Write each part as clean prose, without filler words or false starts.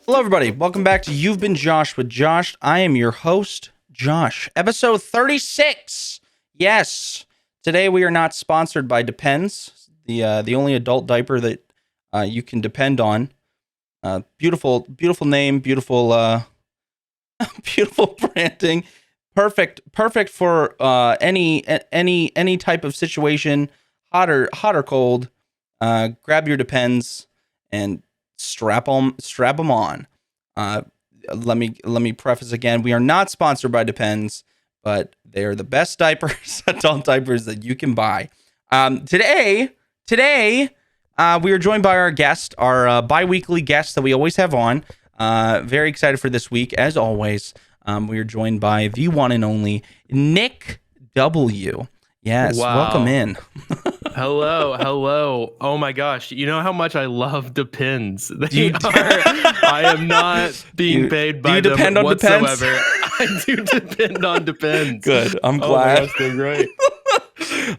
Hello, everybody. Welcome back to You've Been Josh with Josh. I am your host, Josh. Episode 36. Yes. Today we are not sponsored by Depends, the only adult diaper that you can depend on. Beautiful name, beautiful beautiful branding. Perfect for any type of situation, hot or cold. Grab your Depends and strap them on. Let me preface again. We are not sponsored by Depends, but they are the best diapers, adult diapers that you can buy. Today, we are joined by our guest, our bi-weekly guest that we always have on. Very excited for this week, as always. We are joined by the one and only NiickW. Yes, wow. Welcome in. Hello. Oh my gosh. You know how much I love Depends. I am not being paid by them depend on whatsoever. Depends? I do depend on Depends. Good. I'm glad. Oh my gosh, they're great.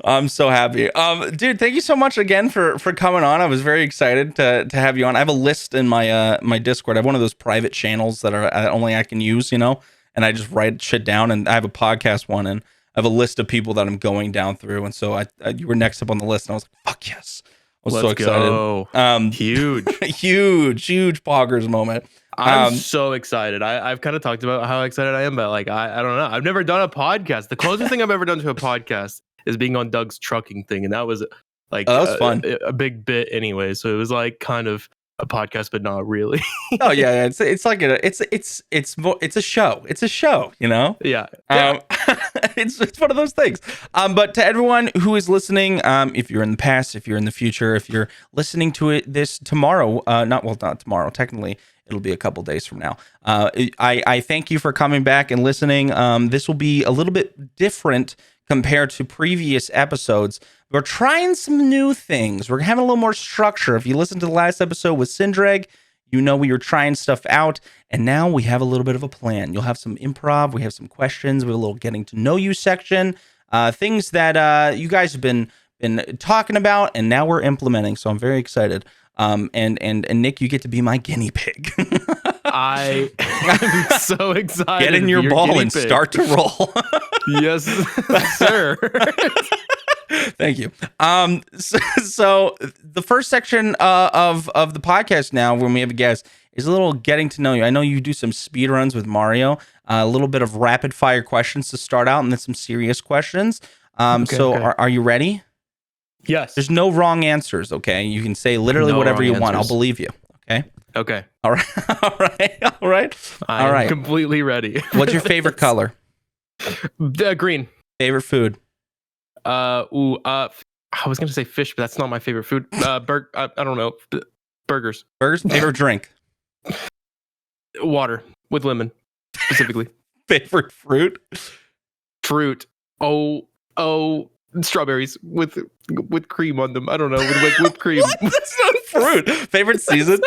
I'm so happy. Dude, thank you so much again for coming on. I was very excited to have you on. I have a list in my my Discord. I have one of those private channels that are only I can use, and I just write shit down, and I have a podcast one, and I have a list of people that I'm going down through, and so you were next up on the list, and I was like, fuck yes. I was so excited. Go. Huge. huge poggers moment. I'm so excited. I've kind of talked about how excited I am, but like I don't know. I've never done a podcast. The closest thing I've ever done to a podcast is being on Doug's trucking thing, and that was like that was fun. A big bit anyway. So it was like kind of a podcast, but not really. Oh yeah, it's like it's a show. It's a show, Yeah. It's one of those things. But to everyone who is listening, if you're in the past, if you're in the future, if you're listening to this tomorrow, not tomorrow, technically it'll be a couple days from now. I thank you for coming back and listening. This will be a little bit different compared to previous episodes. We're trying some new things. We're having a little more structure. If you listen to the last episode with Sindrag, we were trying stuff out, and now we have a little bit of a plan. You'll have some improv. We have some questions. We have a little getting to know you section, things that you guys have been talking about, and now we're implementing. So I'm very excited. And Nick, you get to be my guinea pig. I am so excited. Get in your ball and start to roll. Yes, sir. Thank you. So the first section of the podcast now, when we have a guest, is a little getting to know you. I know you do some speed runs with Mario, a little bit of rapid fire questions to start out, and then some serious questions. Are you ready? Yes. There's no wrong answers. Okay, you can say literally whatever you want. I'll believe you. Okay. All right. I'm completely ready. What's your favorite color? Green. Favorite food? I was gonna say fish, but that's not my favorite food. I don't know. Burgers. Favorite drink? Water with lemon, specifically. Favorite fruit? Oh, strawberries with cream on them. I don't know, with like whipped cream. That's not fruit. Favorite season?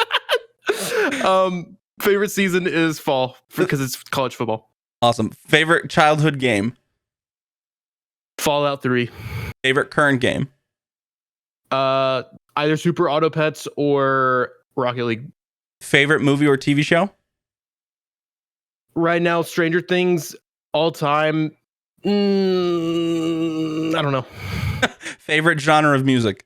Favorite season is fall because it's college football. Awesome. Favorite childhood game? Fallout 3. Favorite current game? Either Super Auto Pets or Rocket League. Favorite movie or TV show? Right now, Stranger Things, all time. I don't know. Favorite genre of music?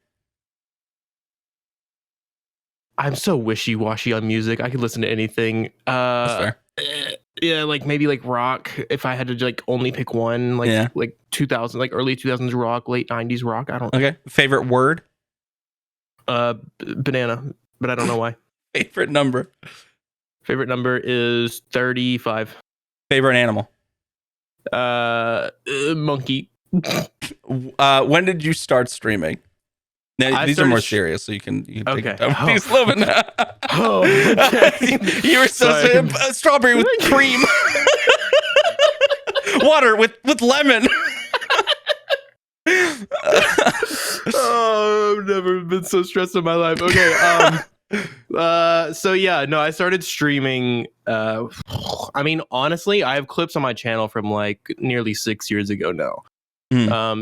I'm so wishy-washy on music. I could listen to anything. That's fair. Yeah, like maybe like rock. If I had to like only pick one, like 2000, like early 2000s rock, late 90s rock. I don't know. Okay. Favorite word? Banana, but I don't know why. Favorite number? Favorite number is 35. Favorite animal? Monkey. When did you start streaming? Now, these are more serious, so you can take your time. These a little bit now. Okay. You were so strawberry with cream, water with lemon. I've never been so stressed in my life. Okay. So yeah, no, I started streaming. I mean, honestly, I have clips on my channel from like nearly 6 years ago now.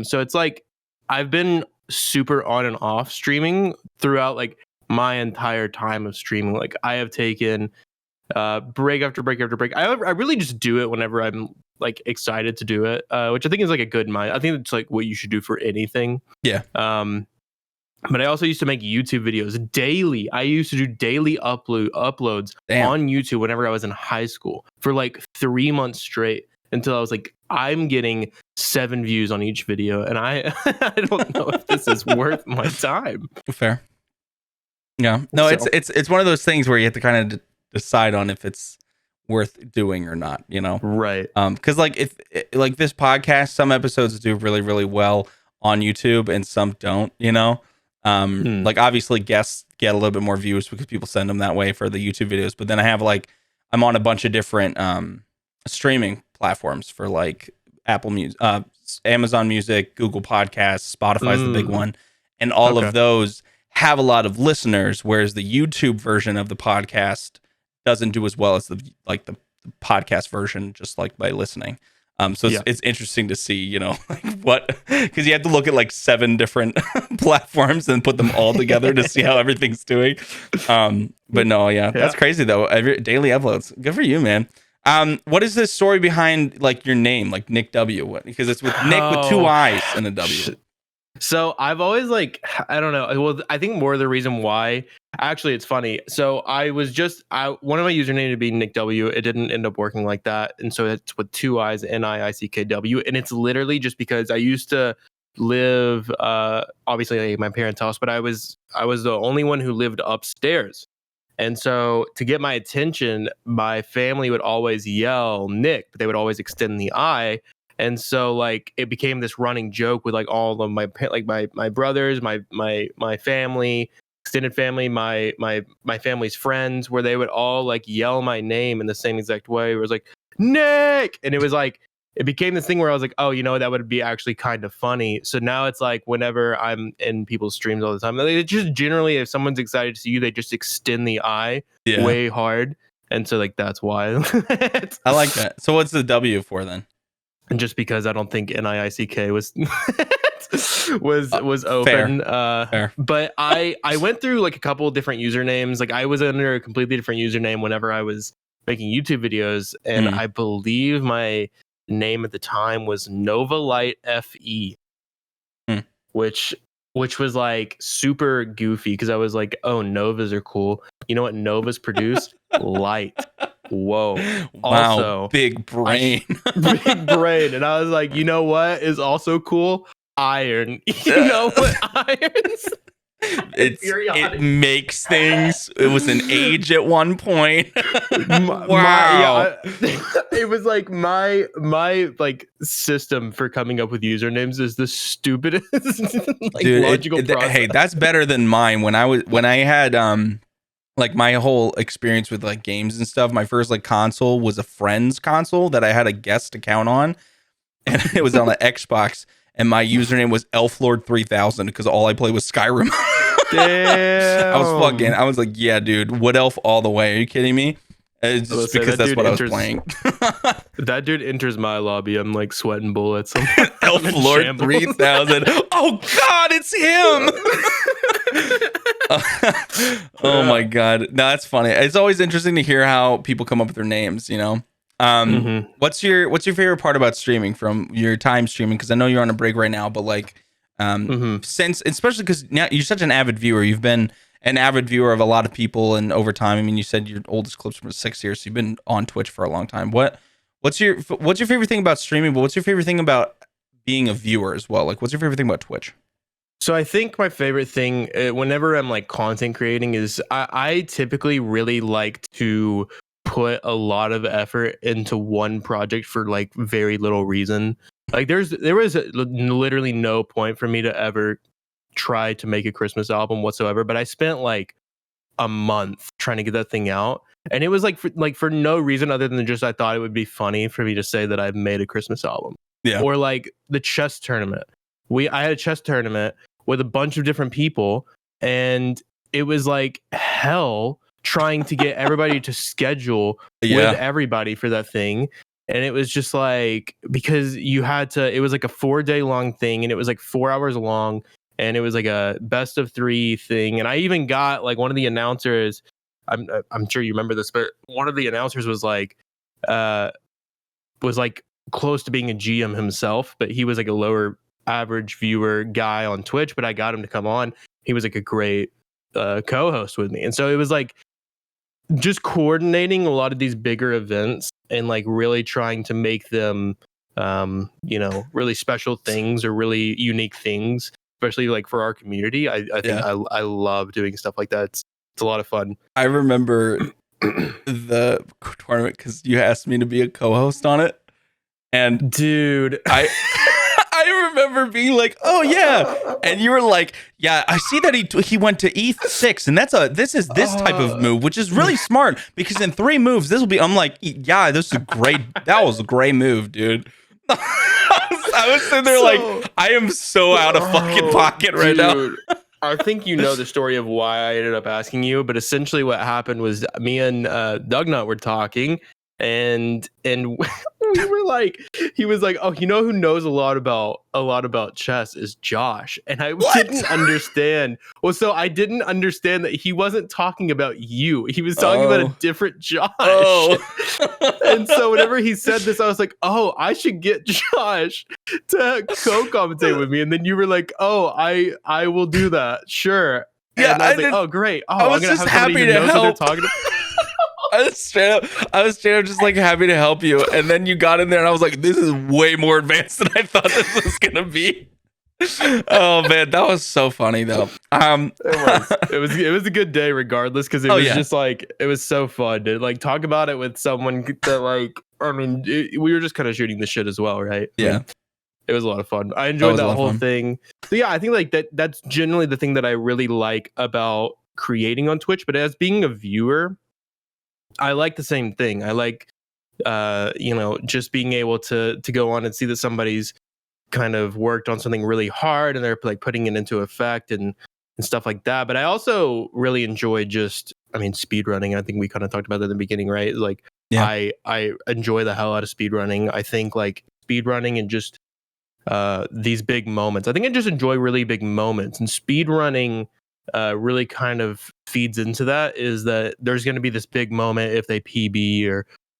So it's like I've been super on and off streaming throughout like my entire time of streaming. Like I have taken break after break after break. I really just do it whenever I'm like excited to do it, which I think is like a good mind. I think it's like what you should do for anything. Yeah. But I also used to make YouTube videos daily. I used to do daily uploads on YouTube whenever I was in high school for like 3 months straight until I was like, I'm getting 7 views on each video, and I don't know if this is worth my time. Fair. Yeah. No, So- it's one of those things where you have to kind of decide on if it's worth doing or not, you know? Right. Because like if like this podcast, some episodes do really, really well on YouTube and some don't, you know? Like obviously guests get a little bit more views because people send them that way for the YouTube videos. But then I'm on a bunch of different streaming platforms for like Apple Music, Amazon Music, Google Podcasts, Spotify's the big one, and all of those have a lot of listeners, whereas the YouTube version of the podcast doesn't do as well as the podcast version, just like by listening. So it's interesting to see, you know, like what, because you have to look at like 7 different platforms and put them all together to see how everything's doing. But no, that's crazy though. Every daily uploads, good for you, man. What is the story behind like your name, like NiickW? Because it's with Nick with 2 I's and a W. So I've always like, I don't know. Well, I think more of the reason why, actually, it's funny. So I was one of my username to be NiickW. It didn't end up working like that. And so it's with 2 I's, NiickW. And it's literally just because I used to live, obviously like my parents' house, but I was the only one who lived upstairs. And so to get my attention, my family would always yell Nick, but they would always extend the I. And so like it became this running joke with like all of my brothers, my family, extended family, my family's friends, where they would all like yell my name in the same exact way. It was like Nick, and it was like it became this thing where I was like, oh, you know, that would be actually kind of funny. So now it's like whenever I'm in people's streams all the time, they just generally, if someone's excited to see you, they just extend the I way hard, and so like that's why. I like that. So what's the W for then? And just because I don't think NiickW was open. Fair. But I went through like a couple of different usernames. Like I was under a completely different username whenever I was making YouTube videos, and I believe my name at the time was Novalight FE, which was like super goofy because I was like, oh, Novas are cool. You know what Novas produce? Light. Whoa. Wow, also, big brain. Big brain. And I was like, you know what is also cool? Iron. You know what irons? It makes things. It was an age at one point. Wow. It was like my like system for coming up with usernames is the stupidest like dude, logical process. Hey, that's better than mine. When I had like my whole experience with like games and stuff, my first like console was a friend's console that I had a guest account on, and it was on an Xbox, and my username was Elflord3000 because all I played was Skyrim. Damn. I was like, yeah, dude, Wood Elf all the way. Are you kidding me? It's just because that's what I was playing. That dude enters my lobby, I'm like sweating bullets. Elflord3000. Oh God, it's him. Oh my God. No, that's funny. It's always interesting to hear how people come up with their names, you know. What's your favorite part about streaming from your time streaming? Because I know you're on a break right now, but like since, especially because now you're such an avid viewer, you've been an avid viewer of a lot of people, and over time, I mean, you said your oldest clips were 6 years, so you've been on Twitch for a long time. What's your favorite thing about streaming? But what's your favorite thing about being a viewer as well? Like, what's your favorite thing about Twitch? So I think my favorite thing whenever I'm like content creating is I typically really like to put a lot of effort into one project for like very little reason. Like there was literally no point for me to ever try to make a Christmas album whatsoever, but I spent like a month trying to get that thing out, and it was like for no reason other than just I thought it would be funny for me to say that I've made a Christmas album. Yeah. Or like the chess tournament. I had a chess tournament with a bunch of different people, and it was like hell trying to get everybody to schedule with everybody for that thing. And it was just like, because you had to, it was like a 4-day long thing, and it was like 4 hours long, and it was like a best of 3 thing. And I even got like one of the announcers I'm sure you remember this, but one of the announcers was like close to being a GM himself, but he was like a lower average viewer guy on Twitch. But I got him to come on. He was like a great co-host with me, and so it was like just coordinating a lot of these bigger events and like really trying to make them really special things or really unique things, especially like for our community. I think I love doing stuff like that. It's a lot of fun. I remember the tournament because you asked me to be a co-host on it, and dude, I remember being like, "Oh yeah," and you were like, "Yeah, I see that he went to E6, and this is this type of move, which is really smart because in 3 moves this will be." I'm like, "Yeah, this is a great. That was a great move, dude." I was sitting there like, I am so out of fucking pocket right now. I think you know the story of why I ended up asking you, but essentially what happened was me and Dugnut were talking, and we were like, he was like, "Oh, you know who knows a lot about chess is Josh," and I didn't understand. Well, so I didn't understand that he wasn't talking about you; he was talking about a different Josh. And so whenever he said this, I was like, "Oh, I should get Josh to co-commentate with me." And then you were like, "Oh, I will do that, sure." And Yeah, I was like, "Oh, great! Oh, I was I'm gonna just have somebody happy who to knows what help. they're talking about." I was straight up just like happy to help you, and then you got in there, and I was like, "This is way more advanced than I thought this was gonna be." Oh man, that was so funny though. It was a good day regardless, because it was just like, it was so fun to like talk about it with someone that like, I mean, we were just kind of shooting the shit as well, right? Yeah. It was a lot of fun. I enjoyed that whole thing. So yeah, I think like that's generally the thing that I really like about creating on Twitch. But as being a viewer, I like the same thing. I like just being able to go on and see that somebody's kind of worked on something really hard and they're like putting it into effect and stuff like that. But I also really enjoy speed running. I think we kind of talked about that in the beginning, right? Like, yeah. I enjoy the hell out of speed running. I think like speed running and just these big moments. I think I just enjoy really big moments, and speed running really kind of feeds into that. Is that there's going to be this big moment if they PB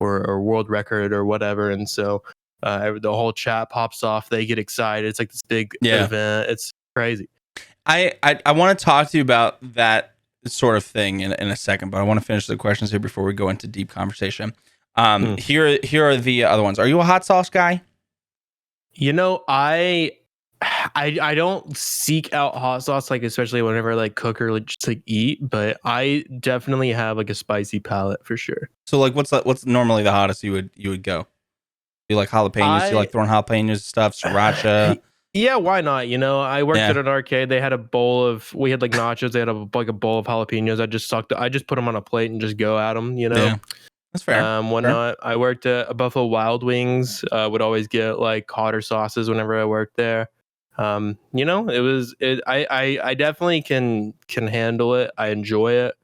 or world record or whatever, and so the whole chat pops off. They get excited. It's like this big event. It's crazy. I want to talk to you about that sort of thing in a second, but I want to finish the questions here before we go into deep conversation. Here are the other ones. Are you a hot sauce guy? You know, I don't seek out hot sauce, like especially whenever I like cook or like just like eat, but I definitely have like a spicy palate for sure. So like what's normally the hottest you would go? You like jalapenos? You like throwing jalapenos and stuff, sriracha? Yeah, why not? You know, I worked at an arcade. They had we had like nachos. They had a bowl of jalapenos. I just put them on a plate and just go at them, you know? Yeah. That's fair. Whatnot. I worked at Buffalo Wild Wings. Would always get like hotter sauces whenever I worked there. I definitely can handle it. I enjoy it.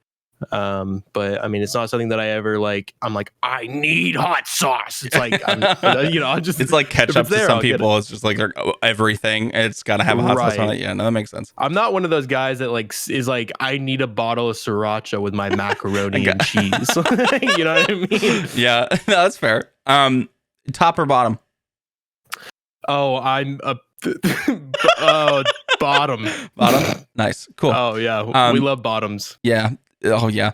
But I mean, it's not something that I ever like. I'm like, I need hot sauce. It's like, it's like ketchup to some people. It's just like everything. It's got to have a hot sauce on it. Yeah, no, that makes sense. I'm not one of those guys that like is like, I need a bottle of sriracha with my macaroni and cheese. You know what I mean? Yeah, no, that's fair. Top or bottom? Oh, I'm a bottom. Bottom. Nice. Cool. Oh yeah, we love bottoms. Yeah. Oh yeah.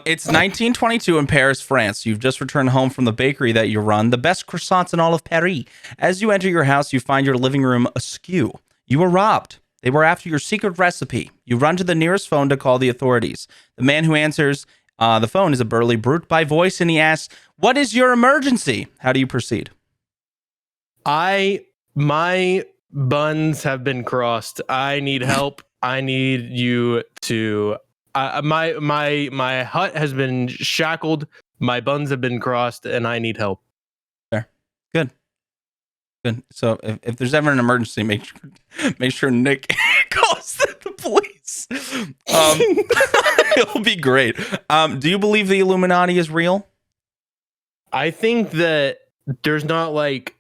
It's 1922 in Paris, France. You've just returned home from the bakery that you run, the best croissants in all of Paris. As you enter your house, you find your living room askew. You were robbed. They were after your secret recipe. You run to the nearest phone to call the authorities. The man who answers the phone is a burly brute by voice, and he asks, "What is your emergency?" How do you proceed? My buns have been crossed. I need help. I need you to. My hut has been shackled. My buns have been crossed, and I need help. Fair. Good. So if there's ever an emergency, make sure Nick calls the police. It'll be great. Do you believe the Illuminati is real? I think that there's not like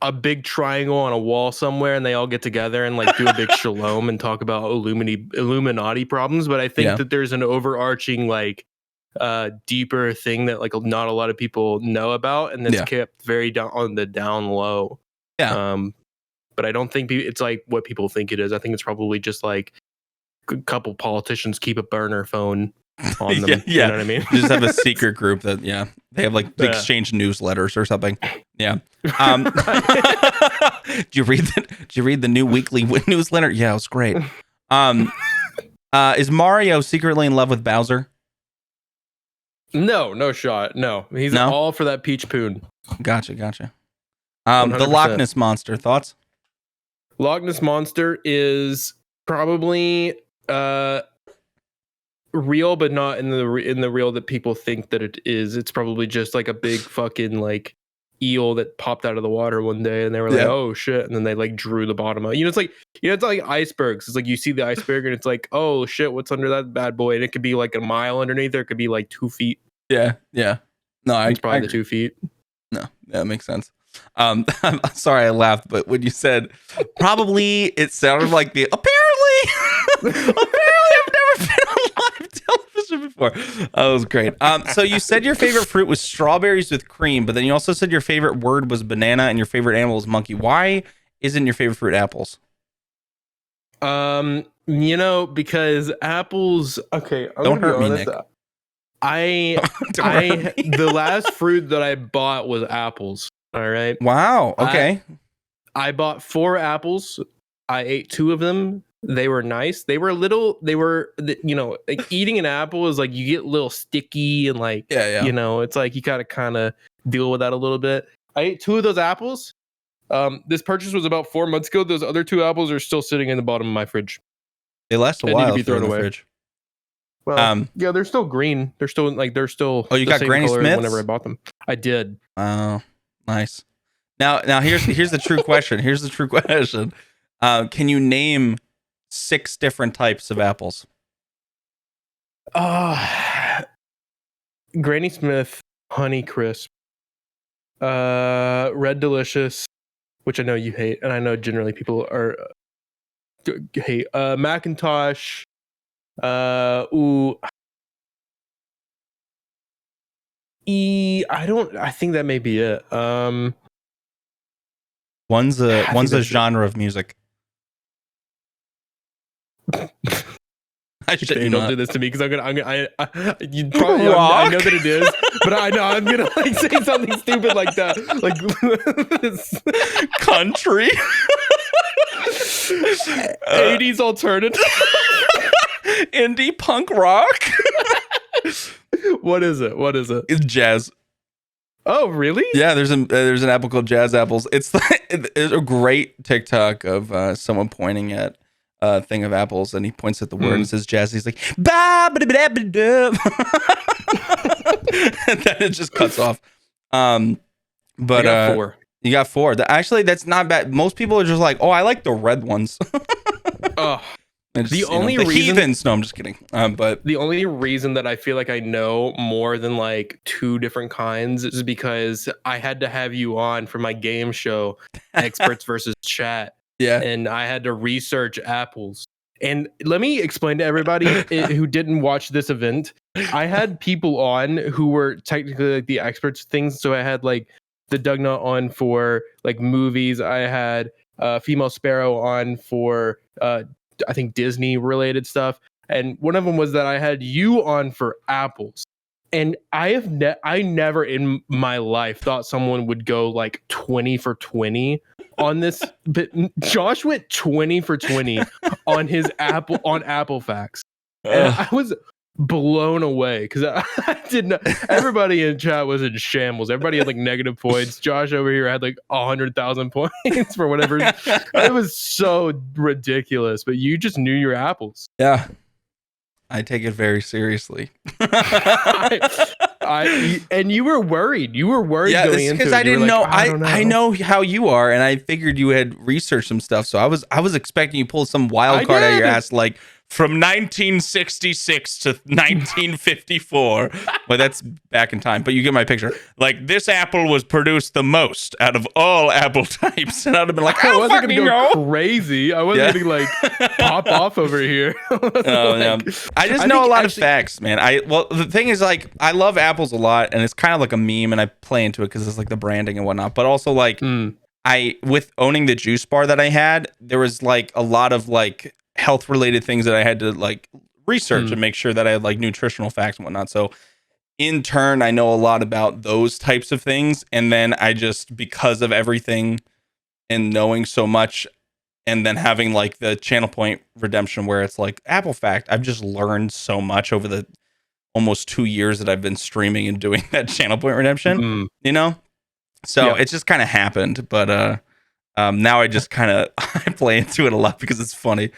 a big triangle on a wall somewhere and they all get together and like do a big shalom and talk about Illuminati problems. But I think that there's an overarching like deeper thing that like not a lot of people know about, and that's kept very down on the down low. But I don't think it's like what people think it is. I think it's probably just like a couple politicians keep a burner phone on them. You know what I mean? Just have a secret group that they have like they exchange newsletters or something. Did you read the new weekly newsletter? Yeah, it was great. Is Mario secretly in love with Bowser? No shot. No, he's all for that peach poon. Gotcha. The Loch Ness Monster, thoughts? Loch Ness Monster is probably real, but not in the real that people think that it is. It's probably just like a big fucking like eel that popped out of the water one day, and they were like, "Oh shit!" And then they like drew the bottom out. It's like it's like icebergs. It's like you see the iceberg, and it's like, "Oh shit, what's under that bad boy?" And it could be like a mile underneath, or it could be like 2 feet. Yeah. No, it's probably the 2 feet. No, that makes sense. I'm sorry I laughed, but when you said probably, it sounded like the apparently I've never been on live television before. That was great. So you said your favorite fruit was strawberries with cream, but then you also said your favorite word was banana and your favorite animal was monkey. Why isn't your favorite fruit apples? Because apples. Okay, don't hurt me, Nick. The last fruit that I bought was apples. All right. Wow. Okay. I bought 4 apples. I ate 2 of them. They were nice. They were like eating an apple is like you get a little sticky and like, it's like you gotta kind of deal with that a little bit. I ate 2 of those apples. This purchase was about 4 months ago. Those other 2 apples are still sitting in the bottom of my fridge. They last a while. Need to be thrown away. Fridge. Well, they're still green. They're still Oh, you got Granny Smiths? Whenever I bought them, I did. Oh, nice. Now here's the true question. Can you name 6 different types of apples? Granny Smith, Honey Crisp, Red Delicious, which I know you hate, and I know generally people hate. Macintosh. I think that may be it. One's a genre of music. Don't do this to me because you probably I know that it is, but I know I'm gonna like say something stupid like that, like country, 80s alternative. Indie punk rock. What is it? It's jazz. Oh, really? Yeah, there's an apple called Jazz Apples. It's a great TikTok of someone pointing at a thing of apples, and he points at the word and says jazz. He's like, ba ba da ba da. And then it just cuts off. But got 4. You got 4. Actually, that's not bad. Most people are just like, oh, I like the red ones. Oh. Just, the heathens. No, I'm just kidding. But the only reason that I feel like I know more than like 2 different kinds is because I had to have you on for my game show, Experts versus Chat. Yeah, and I had to research apples. And let me explain to everybody who didn't watch this event. I had people on who were technically like the experts things. So I had like the Dugnut on for like movies. I had Female Sparrow on for I think Disney related stuff, and one of them was that I had you on for apples, and I never in my life thought someone would go like 20 for 20 on this, but Josh went 20 for 20 on his apple facts, and I was blown away because I didn't. Everybody in chat was in shambles. Everybody had like negative points. Josh over here had like 100,000 points for whatever. It was so ridiculous. But you just knew your apples. Yeah, I take it very seriously. And you were worried. You were worried. Yeah, going into because it. I didn't like, know. I know how you are, and I figured you had researched some stuff. So I was expecting you to pull some wild card out of your ass, like from 1966 to 1954. Well, that's back in time, but you get my picture. Like, this apple was produced the most out of all apple types. And I'd have been like, I wasn't fucking gonna know. go crazy. I wasn't gonna like pop off over here. No. I just know a lot of facts, man. Well, the thing is, like, I love apples a lot, and it's kind of like a meme, and I play into it because it's like the branding and whatnot. But also, like, with owning the juice bar that I had, there was like a lot of like health related things that I had to like research and make sure that I had like nutritional facts and whatnot. So in turn, I know a lot about those types of things. And then I just, because of everything and knowing so much, and then having like the channel point redemption where it's like Apple fact, I've just learned so much over the almost 2 years that I've been streaming and doing that channel point redemption, you know? So it just kind of happened, but now I just kind of I play into it a lot because it's funny.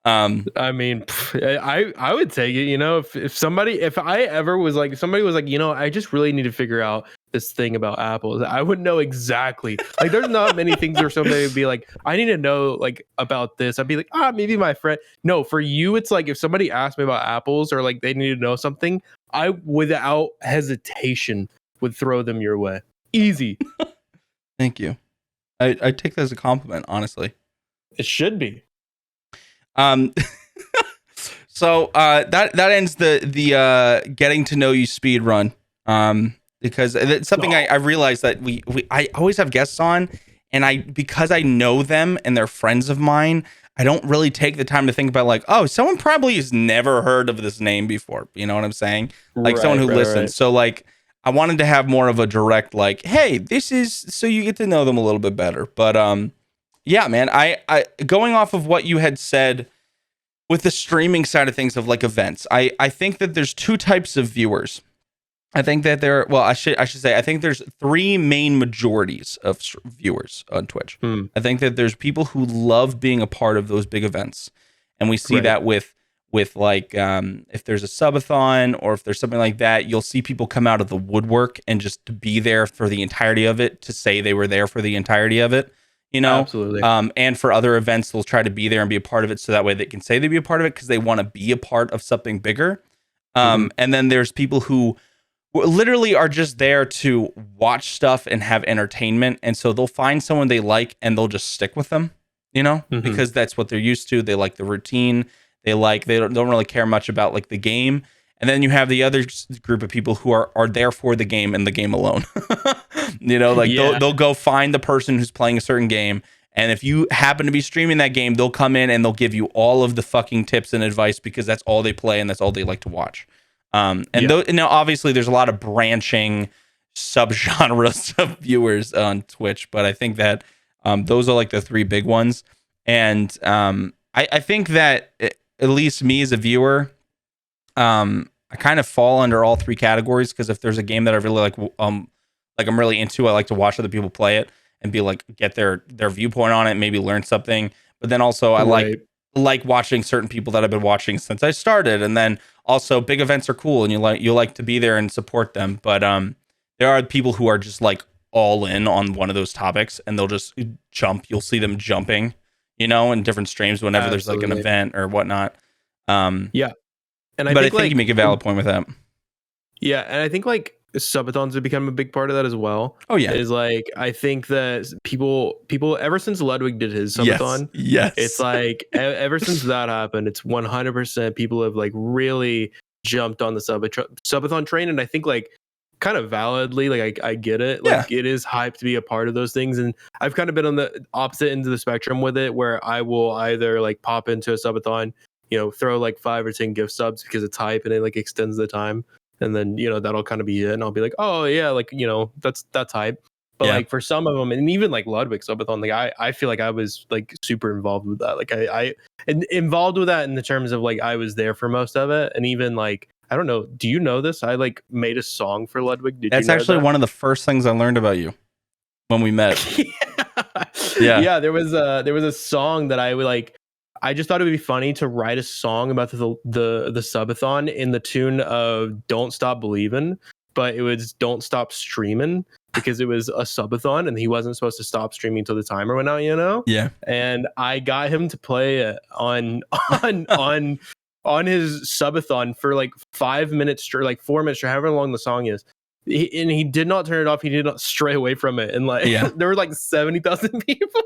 I mean, I would take it, you know, if I ever was like, if somebody was like, you know, I just really need to figure out this thing about apples, I would know exactly. Like, there's not many things where somebody would be like, I need to know like about this. I'd be like, maybe my friend. No, for you, it's like if somebody asked me about apples or like they need to know something, I without hesitation would throw them your way. Easy. Thank you. I take that as a compliment, honestly. It should be. So that ends the getting to know you speed run. Because it's something I realized that I always have guests on, and because I know them and they're friends of mine, I don't really take the time to think about like, oh, someone probably has never heard of this name before. You know what I'm saying? Like someone who listens. Right. So like, I wanted to have more of a direct, like, hey, this is so you get to know them a little bit better. But yeah, man, I going off of what you had said with the streaming side of things of like events, I think that there's two types of viewers. I think that I should say, I think there's three main majorities of viewers on Twitch. I think that there's people who love being a part of those big events. And we see that with like, if there's a subathon or if there's something like that, you'll see people come out of the woodwork and just to be there for the entirety of it, to say they were there for the entirety of it, you know? Absolutely. And for other events, they'll try to be there and be a part of it. So that way they can say they be a part of it because they want to be a part of something bigger. And then there's people who literally are just there to watch stuff and have entertainment. And so they'll find someone they like and they'll just stick with them, you know, because that's what they're used to. They like the routine. They don't really care much about like the game. And then you have the other group of people who are there for the game and the game alone. You know, like they'll go find the person who's playing a certain game. And if you happen to be streaming that game, they'll come in and they'll give you all of the fucking tips and advice because that's all they play and that's all they like to watch. Now obviously there's a lot of branching subgenres of viewers on Twitch, but I think that those are like the three big ones. And I think that at least me as a viewer, I kind of fall under all three categories because if there's a game that I really like I'm really into, I like to watch other people play it and be like get their viewpoint on it, maybe learn something. But then also I like watching certain people that I've been watching since I started. And then also big events are cool and you like to be there and support them. But there are people who are just like all in on one of those topics and they'll just jump. You'll see them jumping, you know, in different streams whenever there's like an event or whatnot. Yeah. And I think you make a valid point with that. Yeah. And I think like subathons have become a big part of that as well. Oh yeah. Is like, I think that people ever since Ludwig did his subathon, yes. It's like ever since that happened, it's 100% people have like really jumped on the subathon train. And I think like kind of validly, like I get it. Like it is hype to be a part of those things. And I've kind of been on the opposite end of the spectrum with it, where I will either like pop into a subathon, you know, throw like 5 or 10 gift subs because it's hype and it like extends the time. And then, you know, that'll kind of be it. And I'll be like, oh yeah, like, you know, that's hype. But like for some of them, and even like Ludwig subathon, like I feel like I was like super involved with that. Like I involved with that in the terms of like I was there for most of it. And even like, I don't know, do you know this? I like made a song for Ludwig. That's actually one of the first things I learned about you when we met. Yeah. There was a song that I would like. I just thought it would be funny to write a song about the subathon in the tune of "Don't Stop Believin'," but it was "Don't Stop Streamin'" because it was a subathon and he wasn't supposed to stop streaming until the timer went out, you know? Yeah. And I got him to play it on on his subathon for like 5 minutes or like 4 minutes or however long the song is. And he did not turn it off. He did not stray away from it. And like there were like 70,000 people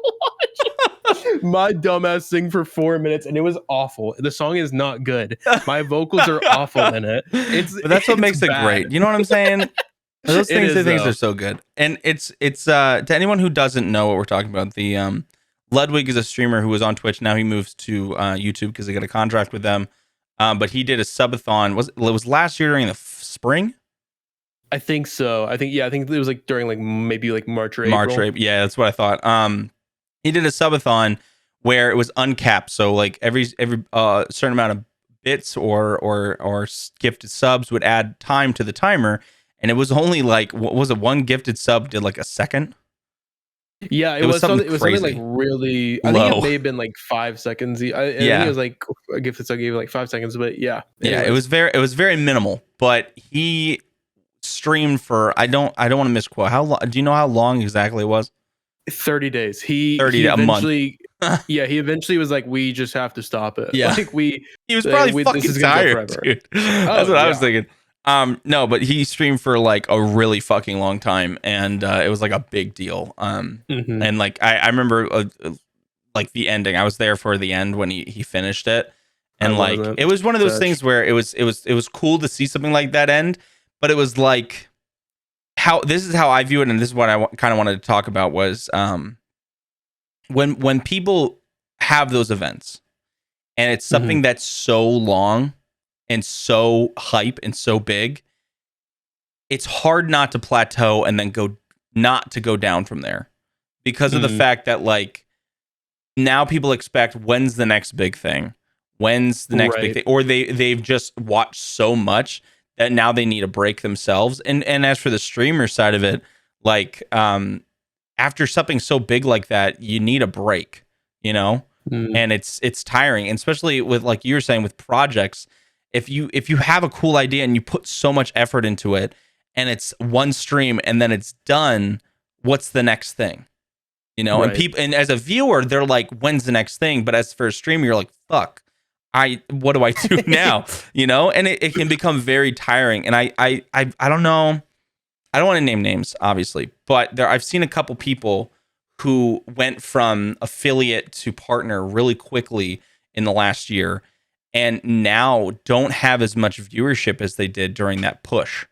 watching my dumbass sing for 4 minutes, and it was awful. The song is not good. My vocals are awful in it. But that's what makes bad. it great. You know what I'm saying? Those things, are so good. And it's to anyone who doesn't know what we're talking about, the Ludwig is a streamer who was on Twitch. Now he moves to YouTube because they got a contract with them. But he did a subathon. It was last year during the spring. I think so. I think it was like during like maybe like March or April. Yeah, that's what I thought. He did a subathon where it was uncapped. So like every certain amount of bits or gifted subs would add time to the timer, and it was only like, what was it? One gifted sub did like a second. Yeah, it was something like really. I think it may have been like 5 seconds. I think it was like a gifted sub gave like 5 seconds, but yeah. Yeah, it was very minimal. But he streamed for, I don't want to misquote. How long? Do you know how long exactly it was? 30 days. He a month. Yeah, he eventually was like, we just have to stop it. Yeah, like he was probably fucking tired, dude. That's what I was thinking. No, but he streamed for like a really fucking long time, and it was like a big deal. And like I remember like the ending. I was there for the end when he finished it, and like it was one of those things where it was cool to see something like that end, but it was like, this is how I view it, and this is what I kind of wanted to talk about was when people have those events, and it's something that's so long and so hype and so big, it's hard not to plateau and then go down from there, because of the fact that like now people expect, when's the next big thing, big thing, or they've just watched so much that now they need a break themselves. And as for the streamer side of it, like after something so big like that, you need a break, you know. And it's tiring, and especially with, like you were saying, with projects. If you have a cool idea and you put so much effort into it, and it's one stream and then it's done, what's the next thing? You know, and people, and as a viewer, they're like, when's the next thing? But as for a streamer, you're like, fuck, what do I do now? You know, and it can become very tiring. And I don't know, I don't want to name names, obviously, but I've seen a couple people who went from affiliate to partner really quickly in the last year, and now don't have as much viewership as they did during that push,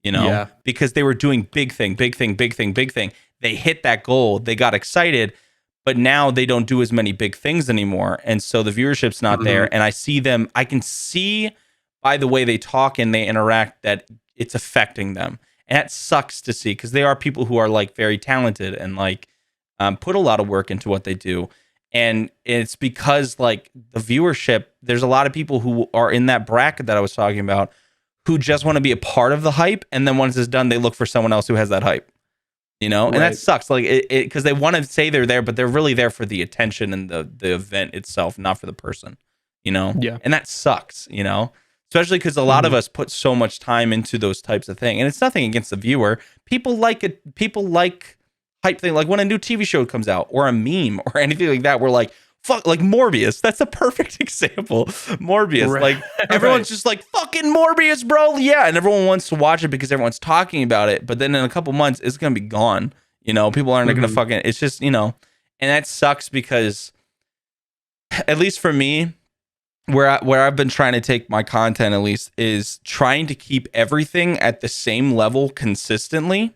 you know, because they were doing big thing. They hit that goal, they got excited, but now they don't do as many big things anymore. And so the viewership's not there. And I can see by the way they talk and they interact that it's affecting them. And that sucks to see, because they are people who are like very talented and like put a lot of work into what they do. And it's because like the viewership, there's a lot of people who are in that bracket that I was talking about who just want to be a part of the hype. And then once it's done, they look for someone else who has that hype, you know? And that sucks. Like because they want to say they're there, but they're really there for the attention and the event itself, not for the person, you know? Yeah. And that sucks, you know? Especially because a lot of us put so much time into those types of things. And it's nothing against the viewer. People like it. People like hype thing, like when a new TV show comes out or a meme or anything like that, we're like, fuck, like Morbius. That's a perfect example. Morbius, like everyone's just like, fucking Morbius, bro. Yeah, and everyone wants to watch it because everyone's talking about it. But then in a couple months, it's gonna be gone. You know, people aren't gonna fucking. It's just, you know, and that sucks because, at least for me, where I've been trying to take my content, at least, is trying to keep everything at the same level consistently.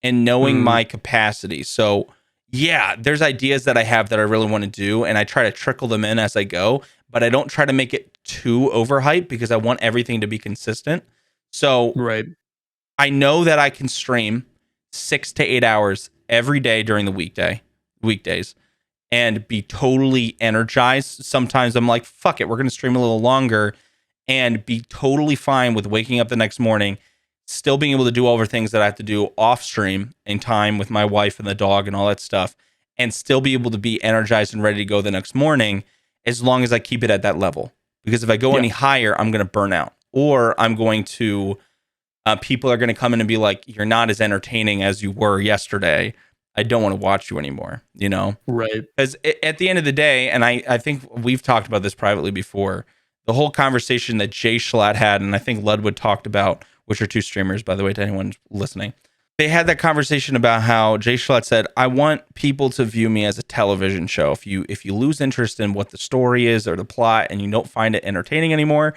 And knowing my capacity. So yeah, there's ideas that I have that I really want to do, and I try to trickle them in as I go, but I don't try to make it too overhyped because I want everything to be consistent. So I know that I can stream 6 to 8 hours every day during the weekdays, and be totally energized. Sometimes I'm like, fuck it, we're going to stream a little longer, and be totally fine with waking up the next morning, still being able to do all the things that I have to do off stream in time with my wife and the dog and all that stuff, and still be able to be energized and ready to go the next morning, as long as I keep it at that level. Because if I go any higher, I'm going to burn out, or I'm going to, people are going to come in and be like, you're not as entertaining as you were yesterday. I don't want to watch you anymore, you know? Right. Because at the end of the day, and I think we've talked about this privately before, the whole conversation that Jay Schlatt had, and I think Ludwig talked about, which are two streamers, by the way, to anyone listening. They had that conversation about how Jay Schlatt said, I want people to view me as a television show. If you lose interest in what the story is or the plot and you don't find it entertaining anymore,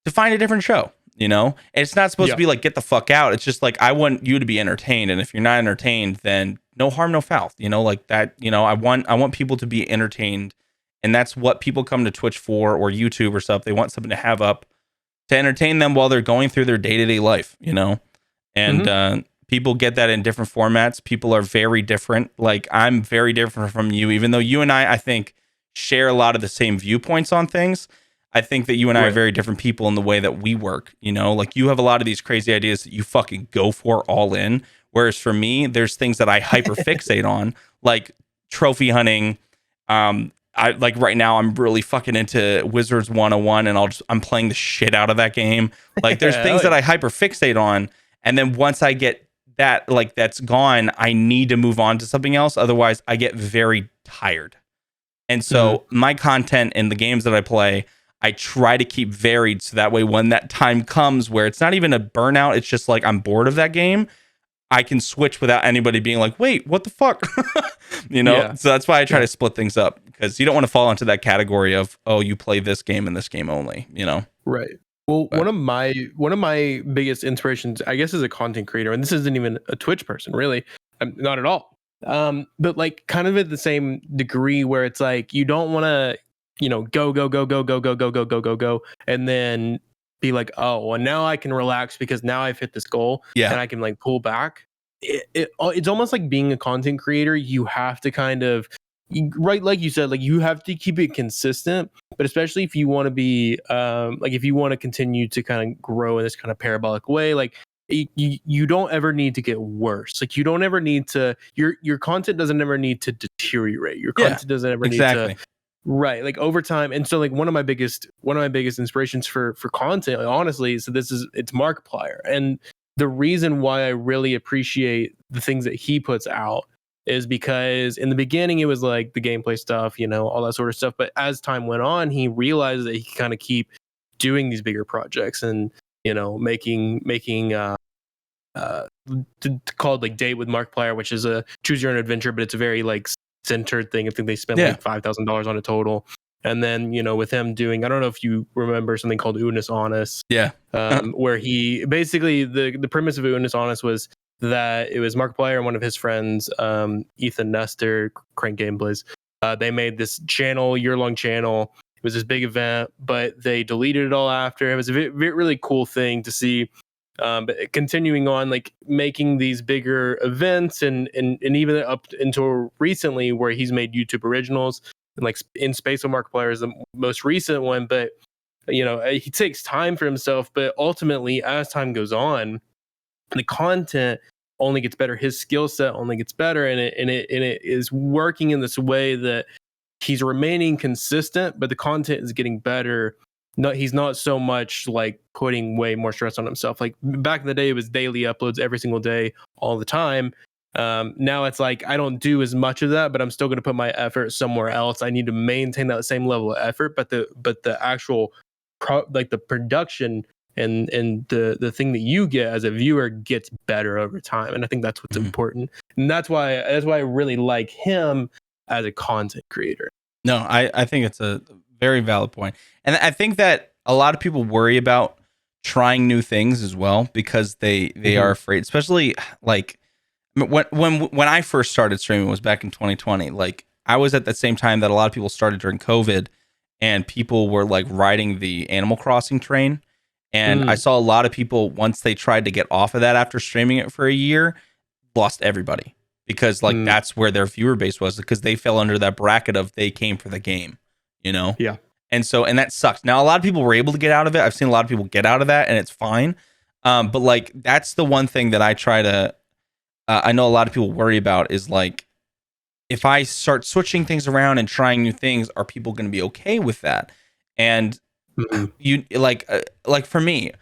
to find a different show, And it's not supposed to be like, get the fuck out. It's just like, I want you to be entertained. And if you're not entertained, then no harm, no foul, like that, I want people to be entertained. And that's what people come to Twitch for, or YouTube or stuff. They want something to have up to entertain them while they're going through their day-to-day life, And people get that in different formats. People are very different. Like, I'm very different from you, even though you and I think, share a lot of the same viewpoints on things. I think that you and I are very different people in the way that we work, Like, you have a lot of these crazy ideas that you fucking go for all in. Whereas for me, there's things that I hyper fixate on, like trophy hunting, I like right now I'm really fucking into Wizards 101 and I'm playing the shit out of that game. Like, there's things that I hyper fixate on, and then once I get that, like, that's gone, I need to move on to something else. Otherwise I get very tired. And so my content in the games that I play, I try to keep varied, so that way when that time comes where it's not even a burnout, it's just like I'm bored of that game, I can switch without anybody being like, wait, what the fuck? So that's why I try to split things up, because you don't want to fall into that category of, oh, you play this game and this game only, Right. Well, one of my biggest inspirations, I guess, as a content creator, and this isn't even a Twitch person, really, not at all. But like, kind of at the same degree, where it's like, you don't want to, go, and then be like, oh, well, now I can relax because now I've hit this goal, and I can like pull back. It's almost like being a content creator. You have to kind of, right, like you said, like, you have to keep it consistent, but especially if you want to be like, if you want to continue to kind of grow in this kind of parabolic way, like, you don't ever need to get worse. Like, you don't ever need to, your content doesn't ever need to deteriorate. Your content doesn't ever need to, right, like, over time. And so, like, one of my biggest inspirations for content, like, honestly, so it's Markiplier. And the reason why I really appreciate the things that he puts out is because in the beginning it was like the gameplay stuff, all that sort of stuff. But as time went on, he realized that he could kind of keep doing these bigger projects and, making called like Date with Markiplier, which is a choose your own adventure, but it's a very like centered thing. I think they spent like $5,000 on it total. And then, with him doing, I don't know if you remember something called Unis Honest. Where he basically, the premise of Unis Honest was that it was Markiplier and one of his friends, Ethan Nestor, Crank Gameplays. They made this year-long channel. It was this big event, but they deleted it all after. It was a really cool thing to see. But continuing on, like, making these bigger events and even up until recently, where he's made YouTube originals. And like In Space with Markiplier is the most recent one, but he takes time for himself. But ultimately, as time goes on, the content only gets better. His skill set only gets better, and it is working in this way that he's remaining consistent, but the content is getting better. He's not so much like putting way more stress on himself. Like, back in the day, it was daily uploads every single day, all the time. Now it's like, I don't do as much of that, but I'm still going to put my effort somewhere else. I need to maintain that same level of effort, but the actual the production and the thing that you get as a viewer gets better over time. And I think that's what's important. And that's why I really like him as a content creator. No, I think it's a very valid point. And I think that a lot of people worry about trying new things as well, because they are afraid, especially like when I first started streaming was back in 2020. Like, I was at the same time that a lot of people started during COVID, and people were like riding the Animal Crossing train. And I saw a lot of people, once they tried to get off of that after streaming it for a year, lost everybody, because like that's where their viewer base was, because they fell under that bracket of they came for the game, Yeah. And that sucks. Now, a lot of people were able to get out of it. I've seen a lot of people get out of that, and it's fine. But like, that's the one thing that I try to, I know a lot of people worry about, is like, if I start switching things around and trying new things, are people going to be okay with that? And you like for me,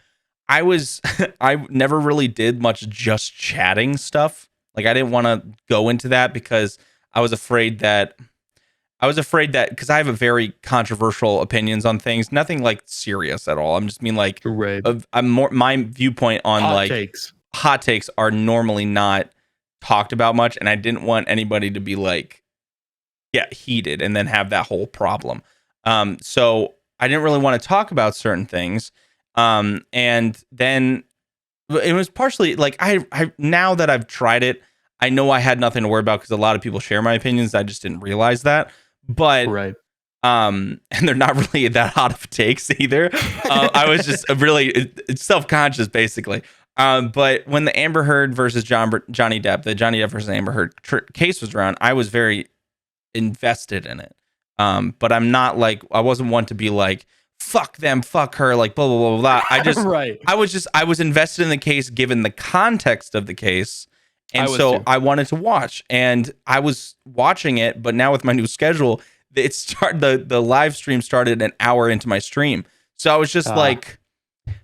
I never really did much just chatting stuff. Like, I didn't want to go into that because I was afraid that I was afraid that because I have a very controversial opinions on things, nothing like serious at all. I'm just mean like, Right. I'm more my viewpoint on Hot like takes. hot takes are normally not talked about much, and I didn't want anybody to be like get heated and then have that whole problem. So I didn't really want to talk about certain things. And then it was partially like I now that I've tried it, I know I had nothing to worry about because a lot of people share my opinions. I just didn't realize that. But Right. and they're not really that hot of takes either. I was just really self-conscious basically. But when the Amber Heard versus Johnny Depp, the Johnny Depp versus Amber Heard case was around, I was very invested in it. But I'm not like, I wasn't one to be like, fuck them, fuck her, like blah blah blah blah. I just Right. I was invested in the case given the context of the case. And so too. I wanted to watch, and I was watching it, but now with my new schedule, the live stream started an hour into my stream. So I was just like,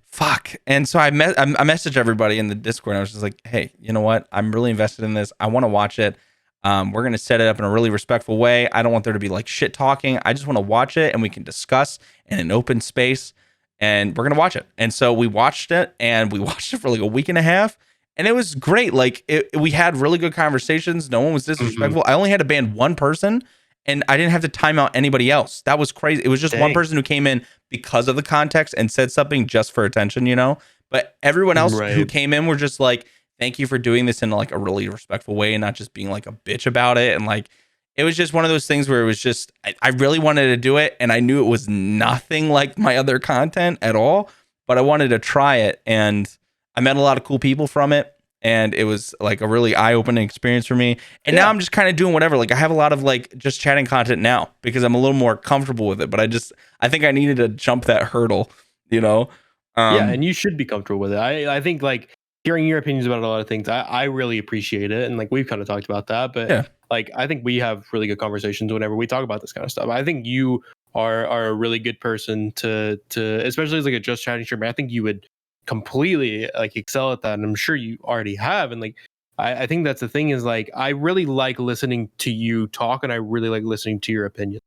fuck. And so I messaged everybody in the Discord, and I was just like, hey, you know what? I'm really invested in this. I want to watch it. We're going to set it up in a really respectful way. I don't want there to be like shit talking. I just want to watch it and we can discuss in an open space, and we're going to watch it. And so we watched it, and we watched it for like a week and a half, and it was great. Like we had really good conversations. No one was disrespectful. I only had to ban one person, and I didn't have to time out anybody else. That was crazy. It was just one person who came in because of the context and said something just for attention, you know? But everyone else who came in were just like, thank you for doing this in like a really respectful way and not just being like a bitch about it. And like, it was just one of those things where it was just, I really wanted to do it. And I knew it was nothing like my other content at all, but I wanted to try it. And I met a lot of cool people from it. And it was like a really eye-opening experience for me. And now I'm just kind of doing whatever. Like I have a lot of like just chatting content now because I'm a little more comfortable with it. But I think I needed to jump that hurdle, you know? Yeah, and you should be comfortable with it. I think like hearing your opinions about a lot of things, I really appreciate it. And like we've kind of talked about that, but like I think we have really good conversations whenever we talk about this kind of stuff. I think you are a really good person to especially as like a just chatting streamer. I think you would completely like excel at that, and I'm sure you already have. And like I think that's the thing is like I really like listening to you talk, and I really like listening to your opinion.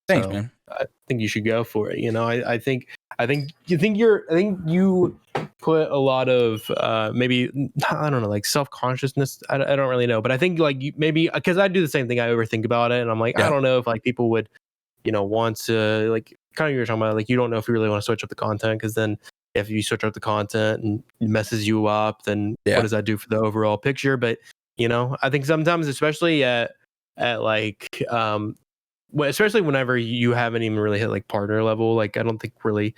Thanks, man. I think you should go for it. You know, I think you put a lot of maybe I don't know, like self-consciousness. I don't really know, but I think like you maybe because I do the same thing. I overthink about it, and I'm like, I don't know if like people would, you know, want to like kind of you were talking about like you don't know if you really want to switch up the content because then if you switch up the content and it messes you up, then what does that do for the overall picture? But you know, I think sometimes, especially at like especially whenever you haven't even really hit like partner level, like I don't think really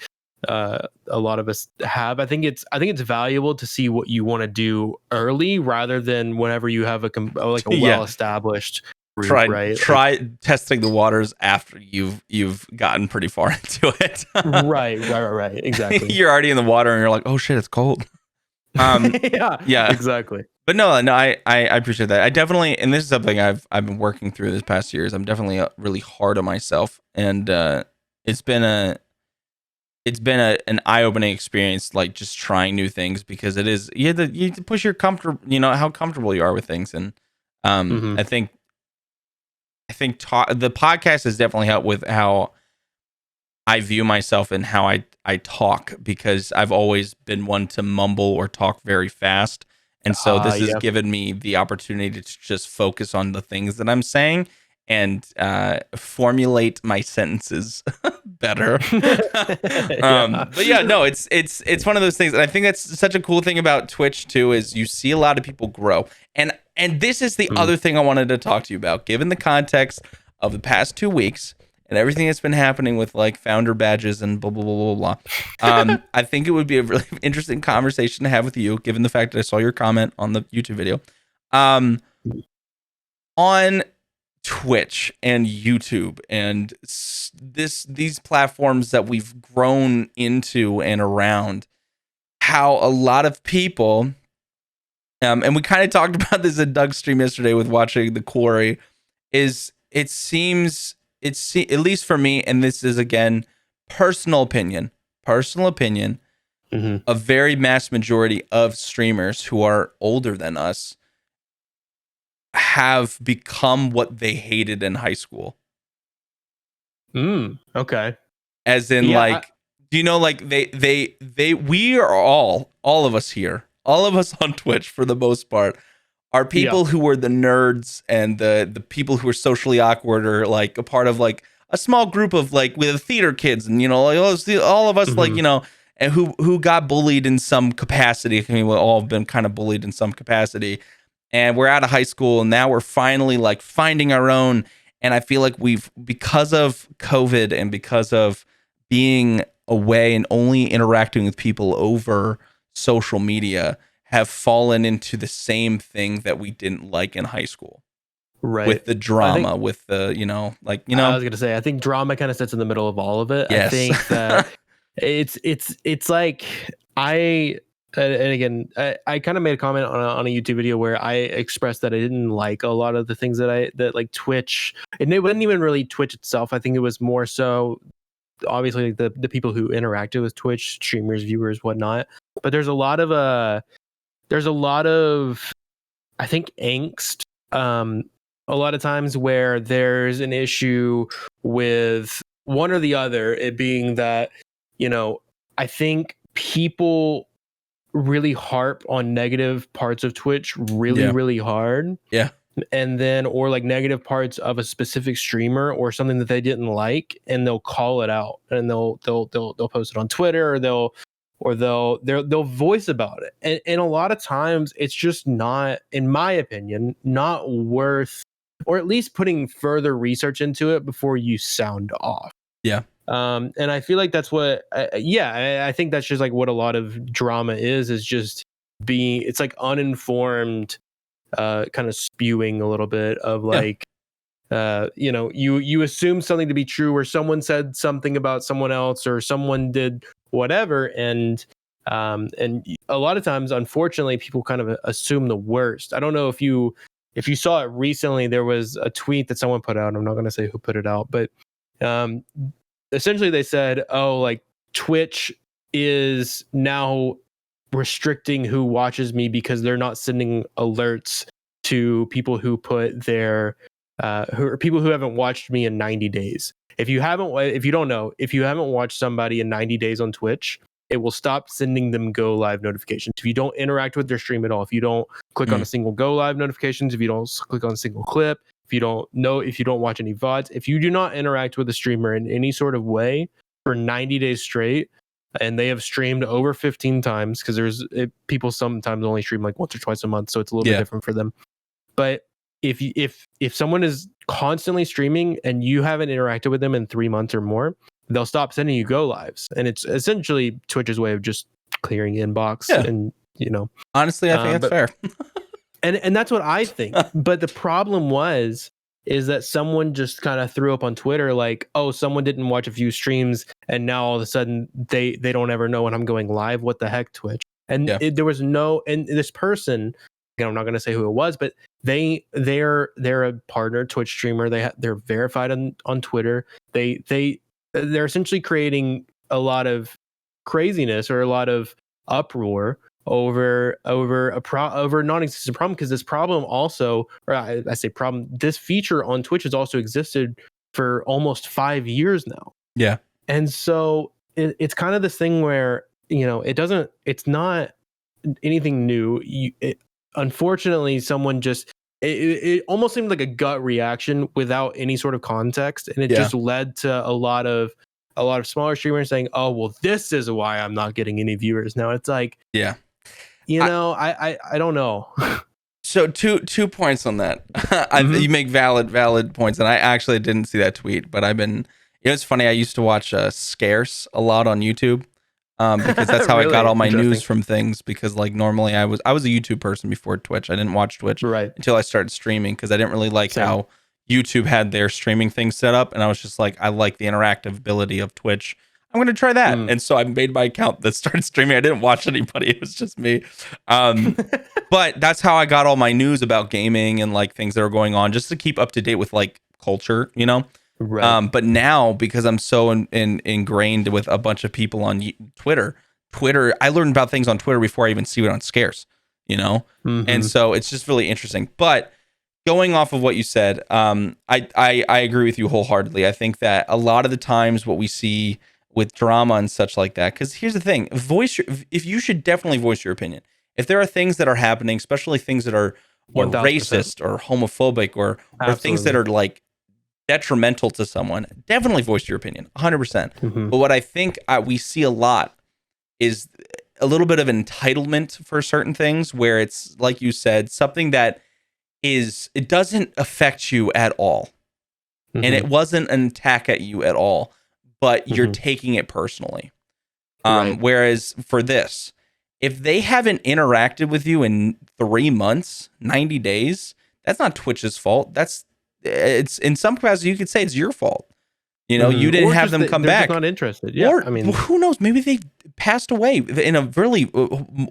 a lot of us have. I think it's valuable to see what you want to do early rather than whenever you have a well established group, right? Try testing the waters after you've gotten pretty far into it. right, exactly. You're already in the water and you're like, oh shit, it's cold. Yeah, exactly. But no, I appreciate that. I definitely, and this is something I've been working through this past years. I'm definitely really hard on myself, and it's been an eye-opening experience, like just trying new things because it is you have to push your how comfortable you are with things, and I think the podcast has definitely helped with how I view myself and how I talk because I've always been one to mumble or talk very fast. And so this has given me the opportunity to just focus on the things that I'm saying and formulate my sentences better. But yeah, no, it's one of those things. And I think that's such a cool thing about Twitch too, is you see a lot of people grow. And this is the other thing I wanted to talk to you about, given the context of the past 2 weeks and everything that's been happening with like founder badges and blah, blah, blah, blah, blah. I think it would be a really interesting conversation to have with you, given the fact that I saw your comment on the YouTube video. On Twitch and YouTube and these platforms that we've grown into and around, how a lot of people, and we kind of talked about this in Doug's stream yesterday with watching The Quarry, is it seems, at least for me, and this is again personal opinion, a very mass majority of streamers who are older than us have become what they hated in high school. Okay. As in, Yeah. like, do you know, like, we are all of us here, all of us on Twitch for the most part, are Yeah. people who were the nerds and the people who are socially awkward, or like a part of like a small group of like with the theater kids, and you know, like all of us, like, Mhm. you know, and who got bullied in some capacity. I mean, we all have been kind of bullied in some capacity, and we're out of high school, and now we're finally like finding our own. And I feel like we've, because of COVID and because of being away and only interacting with people over social media, have fallen into the same thing that we didn't like in high school, Right. with the I think drama, with the, you know, like, you I know, was gonna say I think drama kind of sits in the middle of all of it. I yes. think that it's like I and again I kind of made a comment on a YouTube video where I expressed that I didn't like a lot of the things that like Twitch, and it wasn't even really Twitch itself. I think it was more so obviously like the people who interacted with Twitch, streamers, viewers, whatnot. But there's a lot of I think angst a lot of times where there's an issue with one or the other, it being that, you know, I think people really harp on negative parts of Twitch really, Yeah. really hard. Yeah. And then, or like negative parts of a specific streamer or something that they didn't like, and they'll call it out, and they'll post it on Twitter, or they'll voice about it. And a lot of times it's just not, in my opinion, not worth, or at least putting further research into it before you sound off. Yeah. And I feel like that's what, I think that's just like what a lot of drama is just being, it's like uninformed, kind of spewing a little bit of Yeah. like, you know, you assume something to be true, or someone said something about someone else, or someone did whatever, and a lot of times, unfortunately, people kind of assume the worst. I don't know if you saw it recently. There was a tweet that someone put out. I'm not going to say who put it out, but um, essentially they said, "Oh, like Twitch is now restricting who watches me because they're not sending alerts to people who put their who are people who haven't watched me in 90 days. If you don't know, if you haven't watched somebody in 90 days on Twitch, it will stop sending them go live notifications. If you don't interact with their stream at all, if you don't click on a single go live notifications, if you don't click on a single clip, if you don't watch any VODs, if you do not interact with a streamer in any sort of way for 90 days straight, and they have streamed over 15 times, because people sometimes only stream like once or twice a month, so it's a little bit different for them. But if someone is constantly streaming and you haven't interacted with them in 3 months or more, they'll stop sending you go lives, and it's essentially Twitch's way of just clearing inbox. Yeah. And you know, Honestly, I think that's fair. and that's what I think. But the problem is that someone just kind of threw up on Twitter like, oh, someone didn't watch a few streams, and now all of a sudden they don't ever know when I'm going live. What the heck, Twitch? And there was no, and this person, again, I'm not going to say who it was, but they're a partner Twitch streamer. They're verified on Twitter. They're essentially creating a lot of craziness or a lot of uproar over a non-existent problem, because this problem also, or I say problem, this feature on Twitch has also existed for almost 5 years now. Yeah. And so it's kind of this thing where, you know, it's not anything new. Unfortunately, someone just, it almost seemed like a gut reaction without any sort of context, and it just led to a lot of smaller streamers saying, "Oh, well, this is why I'm not getting any viewers now." It's like, Yeah. I don't know. So two points on that. You make valid points, and I actually didn't see that tweet, but I've been. You know, it's funny. I used to watch Scarce a lot on YouTube, because that's how Really? I got all my Interesting. news from things. Because like normally I was a YouTube person before Twitch. I didn't watch Twitch until I started streaming, because I didn't really like how YouTube had their streaming thing set up, and I was just like, I like the interactive ability of Twitch. I'm gonna try that, and so I made my account that started streaming. I didn't watch anybody; it was just me. But that's how I got all my news about gaming and like things that are going on, just to keep up to date with like culture, you know. Right. But now, because I'm so ingrained with a bunch of people on Twitter, I learned about things on Twitter before I even see it on Scarce, you know. And so it's just really interesting. But going off of what you said, I agree with you wholeheartedly. I think that a lot of the times what we see with drama and such like that, because here's the thing, if you should definitely voice your opinion. If there are things that are happening, especially things that are 1000%. racist or homophobic or things that Absolutely. are like detrimental to someone, definitely voice your opinion, 100%. Mhm. But what I think we see a lot is a little bit of entitlement for certain things, where it's like you said, something that it doesn't affect you at all, and it Mhm. wasn't an attack at you at all, but you're Mhm. taking it personally. Right. Whereas for this, if they haven't interacted with you in 3 months, 90 days, that's not Twitch's fault. It's in some capacity you could say it's your fault. You didn't Or have just them come they're just back. not interested. Yeah, Or I mean, who knows? Maybe they passed away in a really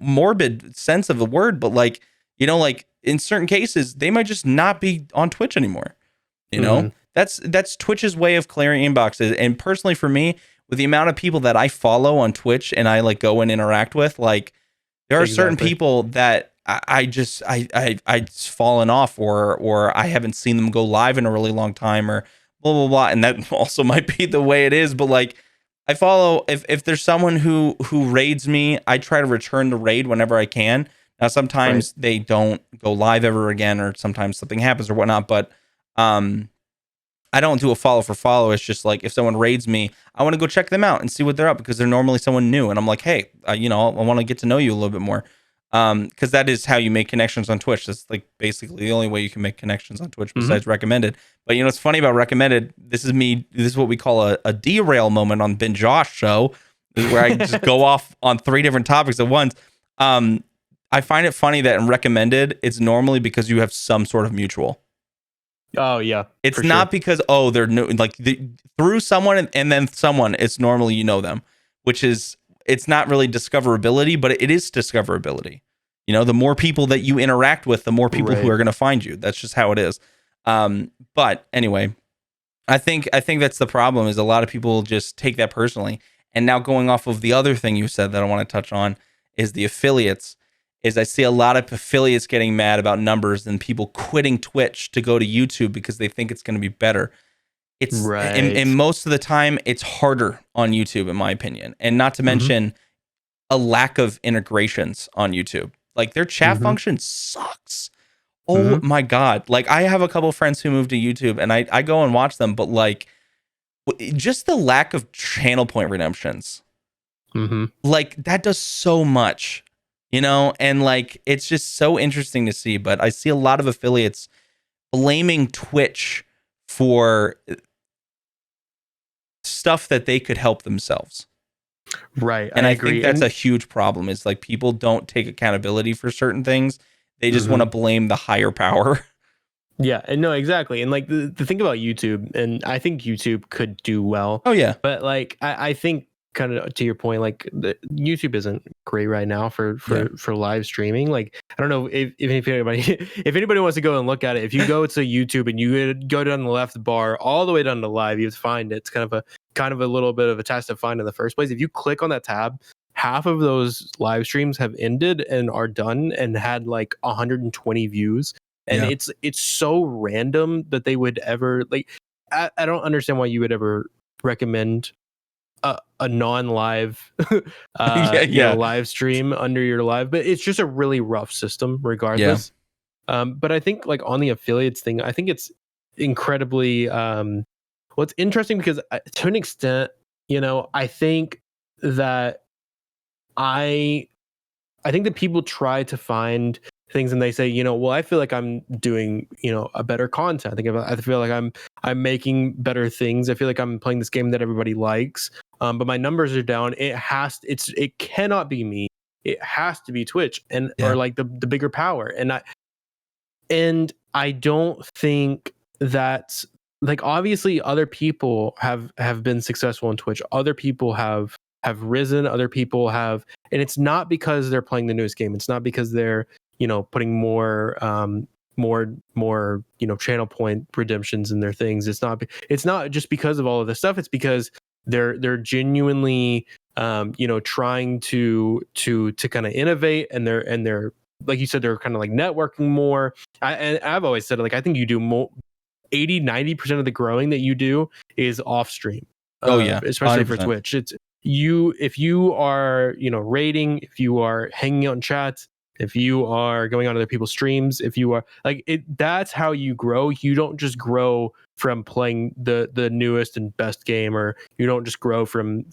morbid sense of the word, but like, like in certain cases, they might just not be on Twitch anymore. You know, mhm, that's Twitch's way of clearing inboxes. And personally, for me, with the amount of people that I follow on Twitch and I like go and interact with, like there are certain exactly. people that I just fallen off, or I haven't seen them go live in a really long time, or blah blah blah. And that also might be the way it is, but like I follow, if there's someone who raids me, I try to return the raid whenever I can. Now Right. sometimes they don't go live ever again, or sometimes something happens or whatnot, but um I don't do a follow for follow. It's just like if someone raids me, I want to go check them out and see what they're up, because they're normally someone new, and I'm like, hey, I want to get to know you a little bit more, because that is how you make connections on Twitch. That's like basically the only way you can make connections on Twitch Mhm. besides recommended. But what's funny about recommended? This is what we call a derail moment on Ben Josh show. This is where I just go off on 3 different topics at once. Um, I find it funny that in recommended, it's normally because you have some sort of mutual. Oh yeah, It's for sure. not because they're new, like through someone, and then someone. It's normally them, which is, it's not really discoverability, but it is discoverability. The more people that you interact with, the more people who Right. are going to find you. That's just how it is. But anyway, I think that's the problem, is a lot of people just take that personally. And now going off of the other thing you said that I want to touch on is the affiliates. Is I see a lot of affiliates getting mad about numbers and people quitting Twitch to go to YouTube because they think it's going to be better. It's and Right. most of the time it's harder on YouTube, in my opinion, and not to Mhm. mention a lack of integrations on YouTube. Like their chat Mhm. function sucks. Oh Mhm. my god! Like I have a couple of friends who moved to YouTube, and I go and watch them, but like just the lack of channel point redemptions, Mhm. like that does so much, and like it's just so interesting to see. But I see a lot of affiliates blaming Twitch for stuff that they could help themselves. Right. I And I think agree. that's a And huge problem, is like people don't take accountability for certain things. They just want to mhm. blame the higher power. Yeah, and no, exactly. And like the thing about YouTube, and I think YouTube could do well, Oh yeah. but like I think kind of to your point, like YouTube isn't great right now for Yeah. live streaming. Like I don't know if anybody if anybody wants to go and look at it, if you go to YouTube and you go down the left bar all the way down to live, you have to find it. It's kind of a little bit of a task to find in the first place. If you click on that tab, half of those live streams have ended and are done and had like 120 views, and Yeah. it's so random that they would ever like. I don't understand why you would ever recommend a non-live Yeah. Yeah. live stream under your live, but it's just a really rough system Yeah. regardless. But I think like on the affiliates thing, I think it's incredibly well, it's interesting because to an extent, I think that I I think that people try to find things and they say, well, I feel like I'm doing, a better content. I feel like I'm making better things. I feel like I'm playing this game that everybody likes. But my numbers are down. It cannot be me. It has to be Twitch and or Yeah. like the bigger power. And I don't think that's like, obviously other people have been successful in Twitch. Other people have risen, other people have, and it's not because they're playing the newest game. It's not because they're, putting more channel point redemptions in their things. It's not just because of all of this stuff. It's because they're genuinely trying to kind of innovate, and they're like you said, they're kind of like networking more. And I've always said, like, I think you do more 80-90% of the growing that you do is off stream. Oh yeah, Especially 100%. for Twitch. It's you, if you are, rating, if you are hanging out in chats, if you are going on other people's streams, if you are like it, that's how you grow. You don't just grow from playing the newest and best game, or you don't just grow from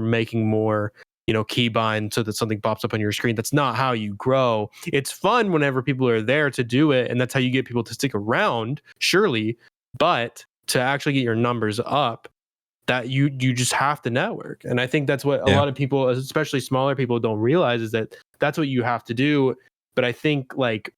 making more keybind so that something pops up on your screen. That's not how you grow. It's fun whenever people are there to do it, and that's how you get people to stick around, surely. But to actually get your numbers up, that you just have to network. And I think that's what a lot of people, especially smaller people, don't realize, is that that's what you have to do. But I think, like,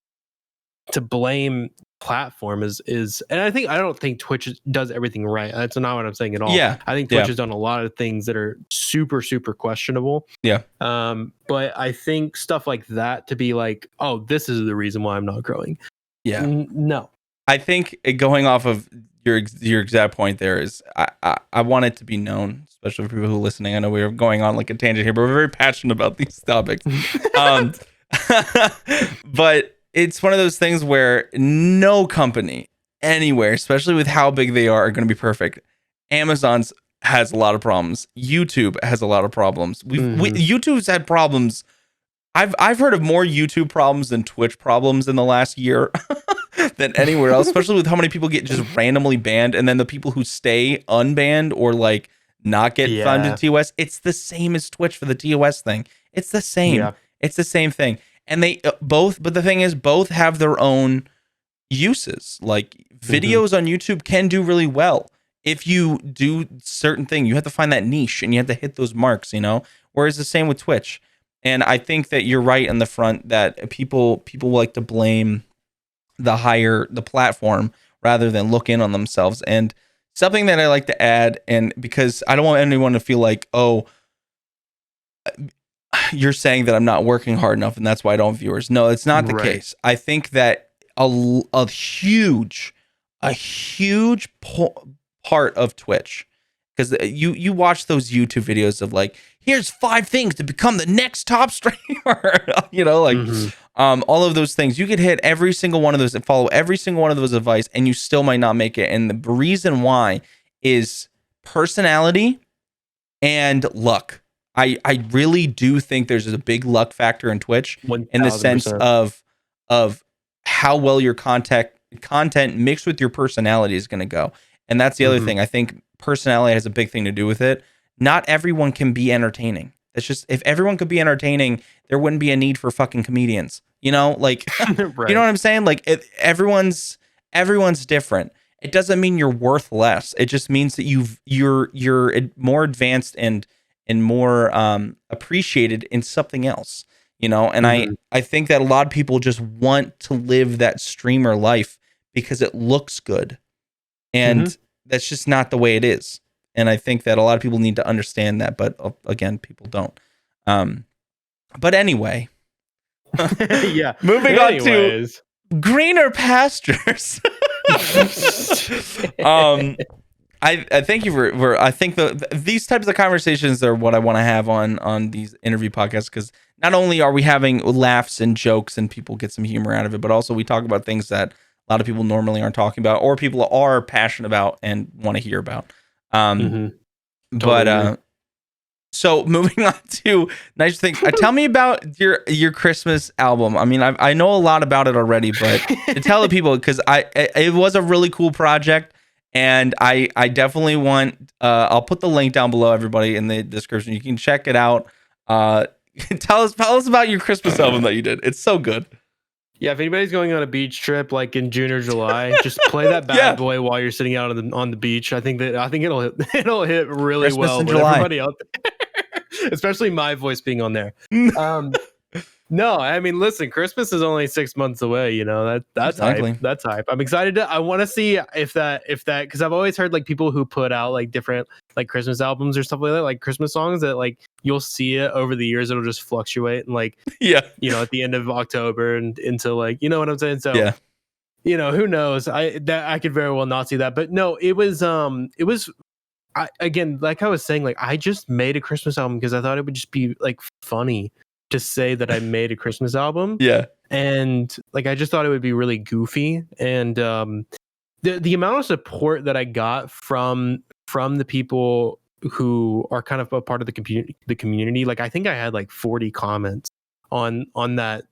to blame platform is and I don't think Twitch does everything right. That's not what I'm saying at all. Yeah, I think Twitch has done a lot of things that are super questionable. But I think stuff like that, to be like, oh, this is the reason why I'm not growing. No. I think going off of your exact point there is, I want it to be known, especially for people who are listening. I know we're going on like a tangent here, but we're very passionate about these topics. But it's one of those things where no company anywhere, especially with how big they are going to be perfect. Amazon's has a lot of problems. YouTube has a lot of problems. YouTube's had problems. I've heard of more YouTube problems than Twitch problems in the last year than anywhere else, especially with how many people get just randomly banned, and then the people who stay unbanned or like not get found in TOS. It's the same as Twitch for the TOS thing. It's the same. Yeah. It's the same thing. And they both, but the thing is, both have their own uses. Like, videos on YouTube can do really well if you do certain thing. You have to find that niche and you have to hit those marks, whereas the same with Twitch. And I think that you're right in the front that people like to blame the platform rather than look in on themselves. And something that I like to add, and because I don't want anyone to feel like, oh, you're saying that I'm not working hard enough and that's why I don't have viewers. No, it's not the case. I think that a huge part of Twitch, because you watch those YouTube videos of like, here's 5 things to become the next top streamer, all of those things. You could hit every single one of those and follow every single one of those advice, and you still might not make it. And the reason why is personality and luck. I really do think there's a big luck factor in Twitch 1,000%. In the sense of how well your content mixed with your personality is going to go. And that's the other thing. I think personality has a big thing to do with it. Not everyone can be entertaining. It's just, if everyone could be entertaining, there wouldn't be a need for fucking comedians. Like, right. You know what I'm saying? Like, everyone's different. It doesn't mean you're worth less. It just means that you're more advanced and more appreciated in something else. And I think that a lot of people just want to live that streamer life because it looks good, and that's just not the way it is. And I think that a lot of people need to understand that, but again, people don't. But anyway, moving on to greener pastures. I thank you for I think these types of conversations are what I want to have on these interview podcasts, because not only are we having laughs and jokes and people get some humor out of it, but also we talk about things that a lot of people normally aren't talking about, or people are passionate about and want to hear about. But so moving on to nice things. Tell me about your Christmas album. I mean, I know a lot about it already, but to tell the people, because it was a really cool project. And I definitely want, I'll put the link down below, everybody, in the description. You can check it out. Tell us about your Christmas album that you did. It's so good. Yeah, if anybody's going on a beach trip like in June or July, just play that bad boy while you're sitting out on the beach. I think it'll hit really Christmas well with everybody out there. Especially my voice being on there. No, I mean, listen, Christmas is only 6 months away. That's exactly. Hype. That's hype. I'm excited I want to see if that, because I've always heard like people who put out like different like Christmas albums or stuff like that, like Christmas songs, that like you'll see it over the years. It'll just fluctuate and like, at the end of October and into like, you know what I'm saying? So, who knows? I could very well not see that, but no, it was again, like I was saying, like I just made a Christmas album because I thought it would just be like funny. to say that I made a Christmas album. Yeah. And like I just thought it would be really goofy. And the amount of support that I got from the people who are kind of a part of the community, like I think I had like 40 comments on that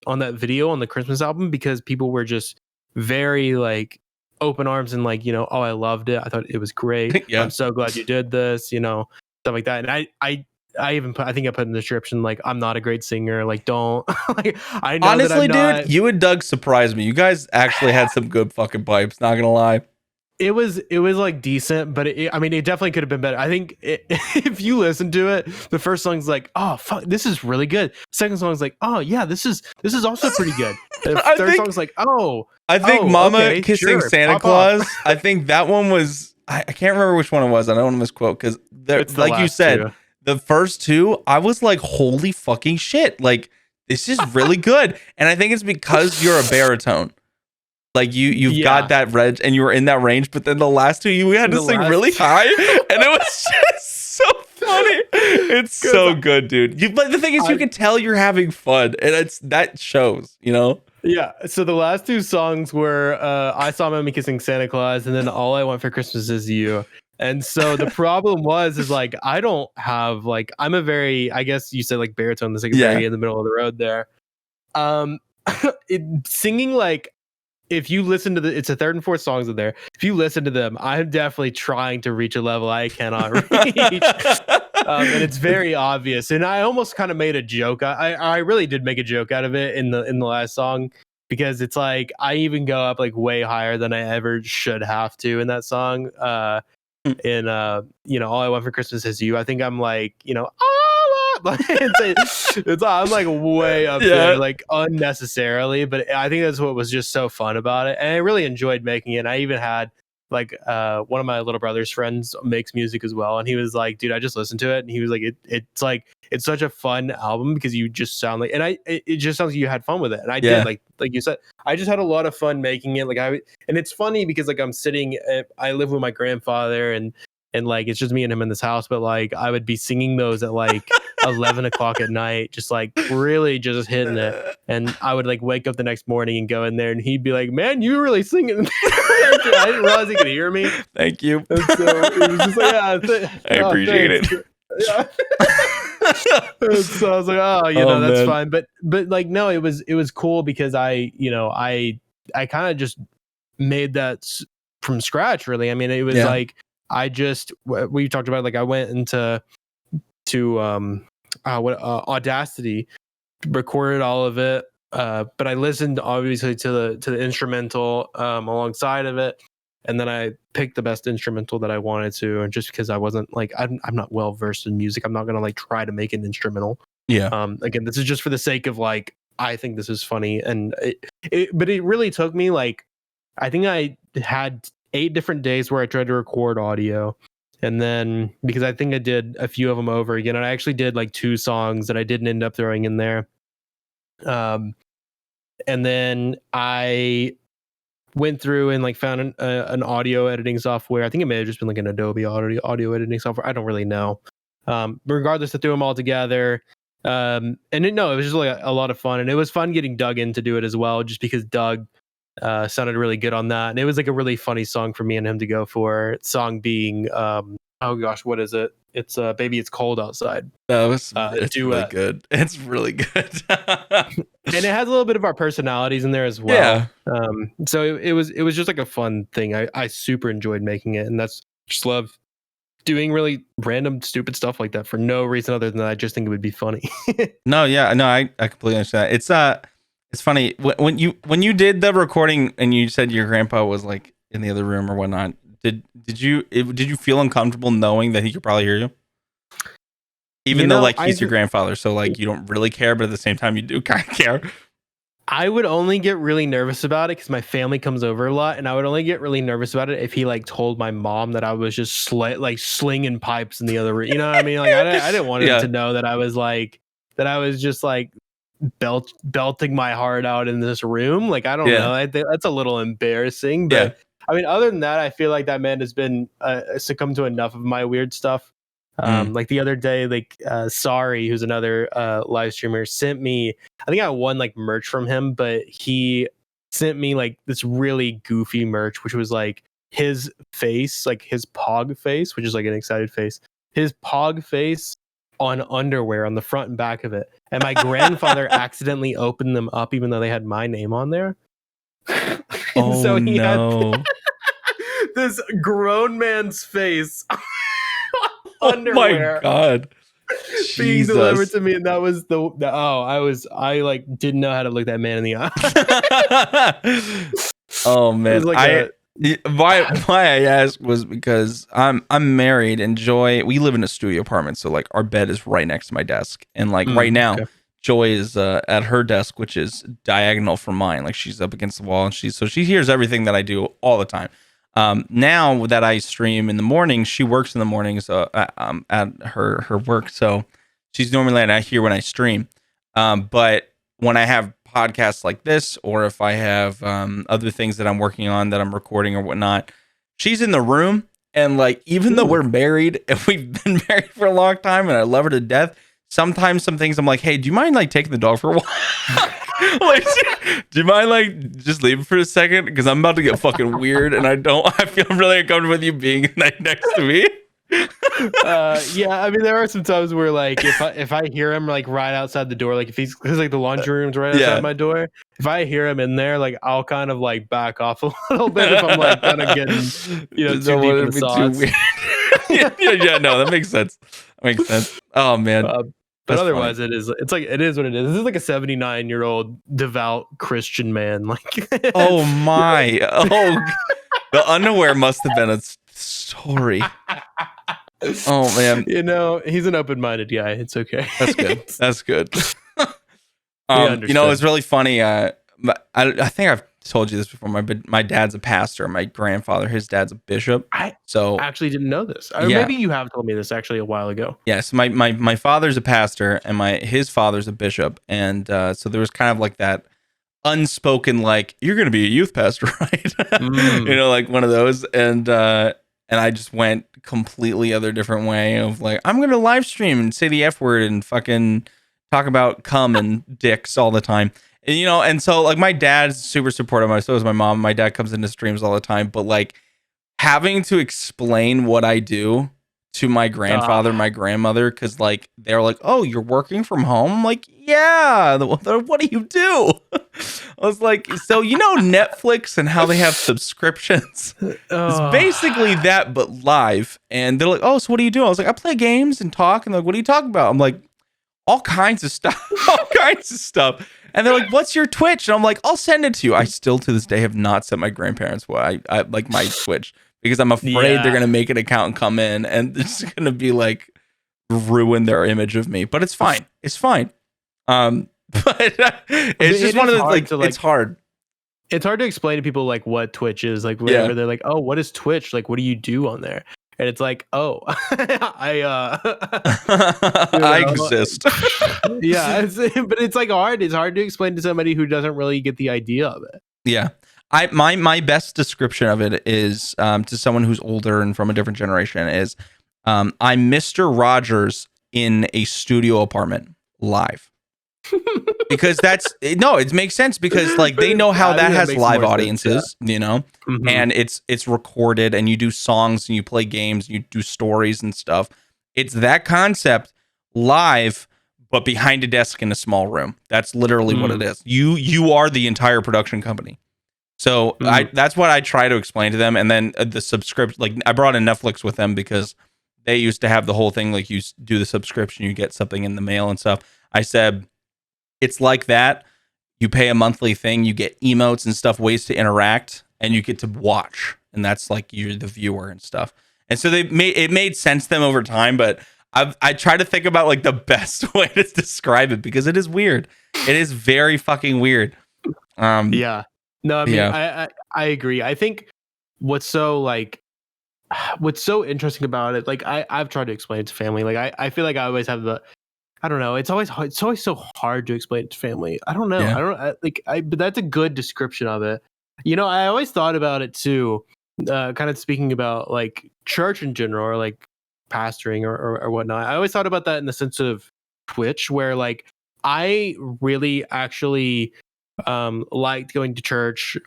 video on the Christmas album, because people were just very like open arms and like, oh, I loved it. I thought it was great. Yeah. I'm so glad you did this, stuff like that. And I even put, I think I put in the description, like, I'm not a great singer. Like, don't, like, I know Honestly, that I'm dude, not. you and Doug surprised me. You guys actually had some good fucking pipes. Not gonna lie. It was like decent, but I mean, it definitely could have been better. I think if you listen to it, the first song's like, oh fuck, this is really good. Second song's like, oh yeah, this is also pretty good. The third song's like, oh, I think Mama okay, Kissing sure, Santa pop Claus. off. I think that one was. I can't remember which one it was. I don't want to misquote, because like you said, two. the first two, I was like, holy fucking shit! Like, this is really good. And I think it's because you're a baritone. Like you've got that range, and you were in that range, but then the last two you had to sing really high, and it was just so funny. It's so good, dude. But the thing is, you can tell you're having fun, and that shows, Yeah. So the last two songs were I Saw Mommy Kissing Santa Claus, and then All I Want for Christmas Is You. And so the problem is like I don't have like, I'm a very, I guess you said like baritone, that's like very in the middle of the road there. Singing like, if you listen to it's the third and fourth songs in there. If you listen to them, I'm definitely trying to reach a level I cannot reach. And it's very obvious. And I almost kind of made a joke. I really did make a joke out of it in the last song, because it's like I even go up like way higher than I ever should have to in that song. In All I Want for Christmas Is You. I think I'm like, I'm like way up there, like unnecessarily, but I think that's what was just so fun about it, and I really enjoyed making it. And I even had like one of my little brother's friends makes music as well, and he was like, dude, I just listened to it, and he was like, it's like, it's such a fun album because you just sound like, and it just sounds like you had fun with it, and I did, like you said, I just had a lot of fun making it. Like and it's funny because like I live with my grandfather, and like it's just me and him in this house, but like I would be singing those at like 11 o'clock at night, just like really just hitting it. And I would like wake up the next morning and go in there, and he'd be like, man, you were really singing. I didn't realize he could hear me. Thank you. And so it was just like, I appreciate it. Yeah. So I was like, that's man. Fine. But like, no, it was cool because I kind of just made that from scratch, really. I mean, it was like, we talked about, like I went into Audacity, recorded all of it, but I listened obviously to the instrumental alongside of it, and then I picked the best instrumental that I wanted to. And just because I wasn't like, I'm not well versed in music, I'm not gonna like try to make an instrumental. Again, this is just for the sake of like, I think this is funny. And but it really took me like, I think I had 8 different days where I tried to record audio. And then, because I think I did a few of them over again, and I actually did like 2 songs that I didn't end up throwing in there. And then I went through and like found an audio editing software. I think it may have just been like an Adobe audio editing software. I don't really know. Regardless, I threw them all together. And it was just like a lot of fun. And it was fun getting Doug in to do it as well, just because Doug sounded really good on that. And it was like a really funny song for me and him to go for. Song being oh gosh, what is it? It's Baby It's Cold Outside. That was it's really good. It's really good. And it has a little bit of our personalities in there as well. So it was just like a fun thing. I super enjoyed making it, and just love doing really random stupid stuff like that for no reason other than that I just think it would be funny. I completely understand. It's funny when you did the recording and you said your grandpa was like in the other room or whatnot. Did you feel uncomfortable knowing that he could probably hear you? Even though like he's your grandfather, so like you don't really care, but at the same time you do kind of care. I would only get really nervous about it because my family comes over a lot, and I would only get really nervous about it if he like told my mom that I was just slinging pipes in the other room. You know what I mean? Like I didn't want him to know that I was just like belting my heart out in this room. Like I don't know. I think that's a little embarrassing. But I mean, other than that, I feel like that man has been succumbed to enough of my weird stuff Like the other day, like Sorry, who's another live streamer, sent me. I think I won like merch from him, but he sent me like this really goofy merch, which was like his face, like his pog face, which is like an excited face, his pog face on underwear on the front and back of it. And my grandfather accidentally opened them up, even though they had my name on there. Oh so he no! had this grown man's face. Oh Underwear my god! being delivered Jesus! to me, and that was I like didn't know how to look that man in the eye. Oh It man, was like why I asked was because I'm married and Joy, we live in a studio apartment, so like our bed is right next to my desk, and like right now okay. Joy is at her desk, which is diagonal from mine. Like she's up against the wall, and she hears everything that I do all the time. Now that I stream in the morning, she works in the mornings at her work, so she's normally not here when I stream. But when I have podcasts like this, or if I have other things that I'm working on that I'm recording or whatnot, she's in the room. And like, even though we're married and we've been married for a long time and I love her to death, sometimes some things I'm like, hey, do you mind like taking the dog for a while? Like, do you mind like just leaving for a second? Because I'm about to get fucking weird and I feel really uncomfortable with you being like next to me. Yeah, I mean there are some times where like if I hear him like right outside the door, like if he's because like the laundry room's right outside my door, if I hear him in there, like I'll kind of like back off a little bit if I'm like kind of getting too deep in the sauce. Yeah, no, that makes sense. Oh man. But otherwise, funny. It's like it is what it is. This is like a 79-year-old devout Christian man. Like, oh my, the underwear must have been a story. Oh man, he's an open-minded guy. It's okay. That's good. It's really funny. I think I've told you this before. My dad's a pastor. My grandfather, his dad's a bishop. I actually didn't know this. Or maybe you have told me this actually a while ago. Yes, my father's a pastor and his father's a bishop, and so there was kind of like that unspoken like, you're going to be a youth pastor, right? Like one of those, and I just went completely other different way of like, I'm going to live stream and say the F word and fucking talk about cum and dicks all the time. And so like my dad's super supportive. So is my mom. My dad comes into streams all the time, but like having to explain what I do to my grandfather, my grandmother, because like they're like, oh, you're working from home? I'm like, yeah. What do you do? I was like, so Netflix and how they have subscriptions. It's basically that, but live. And they're like, oh, so what do you do? I was like, I play games and talk. And they're like, what are you talking about? I'm like, all kinds of stuff. And they're like, what's your Twitch? And I'm like, I'll send it to you. I still to this day have not sent my grandparents I like my Twitch because I'm afraid they're gonna make an account and come in and it's gonna be like ruin their image of me. But it's fine. But it's just one of the like it's hard. It's hard to explain to people like what Twitch is, like whenever they're like, oh, what is Twitch? Like, what do you do on there? And it's like, oh, I exist. Yeah, but it's like hard. It's hard to explain to somebody who doesn't really get the idea of it. Yeah, my best description of it is to someone who's older and from a different generation is I'm Mr. Rogers in a studio apartment live. Because it makes sense because like they know how that has live audiences, and it's recorded and you do songs and you play games and you do stories and stuff. It's that concept live, but behind a desk in a small room. That's literally what it is. You are the entire production company. So that's what I try to explain to them. And then the subscription, like I brought in Netflix with them because they used to have the whole thing. Like you do the subscription, you get something in the mail and stuff. I said, it's like that. You pay a monthly thing, you get emotes and stuff, ways to interact, and you get to watch. And that's like you're the viewer and stuff. And so it made sense to them over time, but I try to think about like the best way to describe it because it is weird. It is very fucking weird. Yeah. No, I mean, I agree. I think what's so interesting about it, like I've tried to explain it to family. Like I feel like I always have I don't know. It's always hard. It's always so hard to explain it to family. I don't know. Yeah. But that's a good description of it. I always thought about it too. Kind of speaking about like church in general, or like pastoring or whatnot. I always thought about that in the sense of Twitch, where like I really actually liked going to church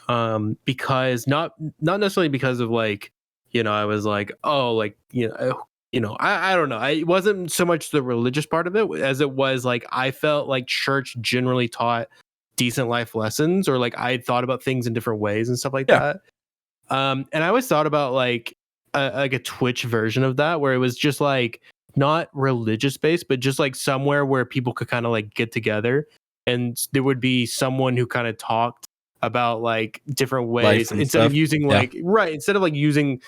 because not necessarily because of like, I was like, oh, like, I don't know. It wasn't so much the religious part of it as it was like I felt like church generally taught decent life lessons, or like I thought about things in different ways and stuff like Yeah. that. And I always thought about like a Twitch version of that, where it was just like not religious based, but just like somewhere where people could kind of like get together, and there would be someone who kind of talked about like different ways Life and instead of stuff. using Yeah. instead of like using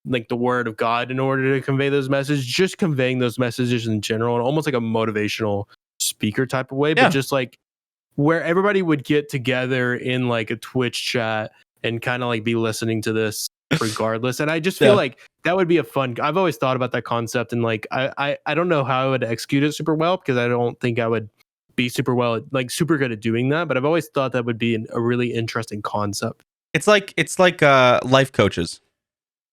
like the word of God in order to convey those messages, just conveying those messages in general, and almost like a motivational speaker type of way, Yeah. but just like where everybody would get together in like a Twitch chat and kind of like be listening to this regardless. And I just feel Yeah. like that would be a fun. I've always thought about that concept, and like I don't know how I would execute it super well, because I don't think I would be super good at doing that. But I've always thought that would be a really interesting concept. It's like life coaches.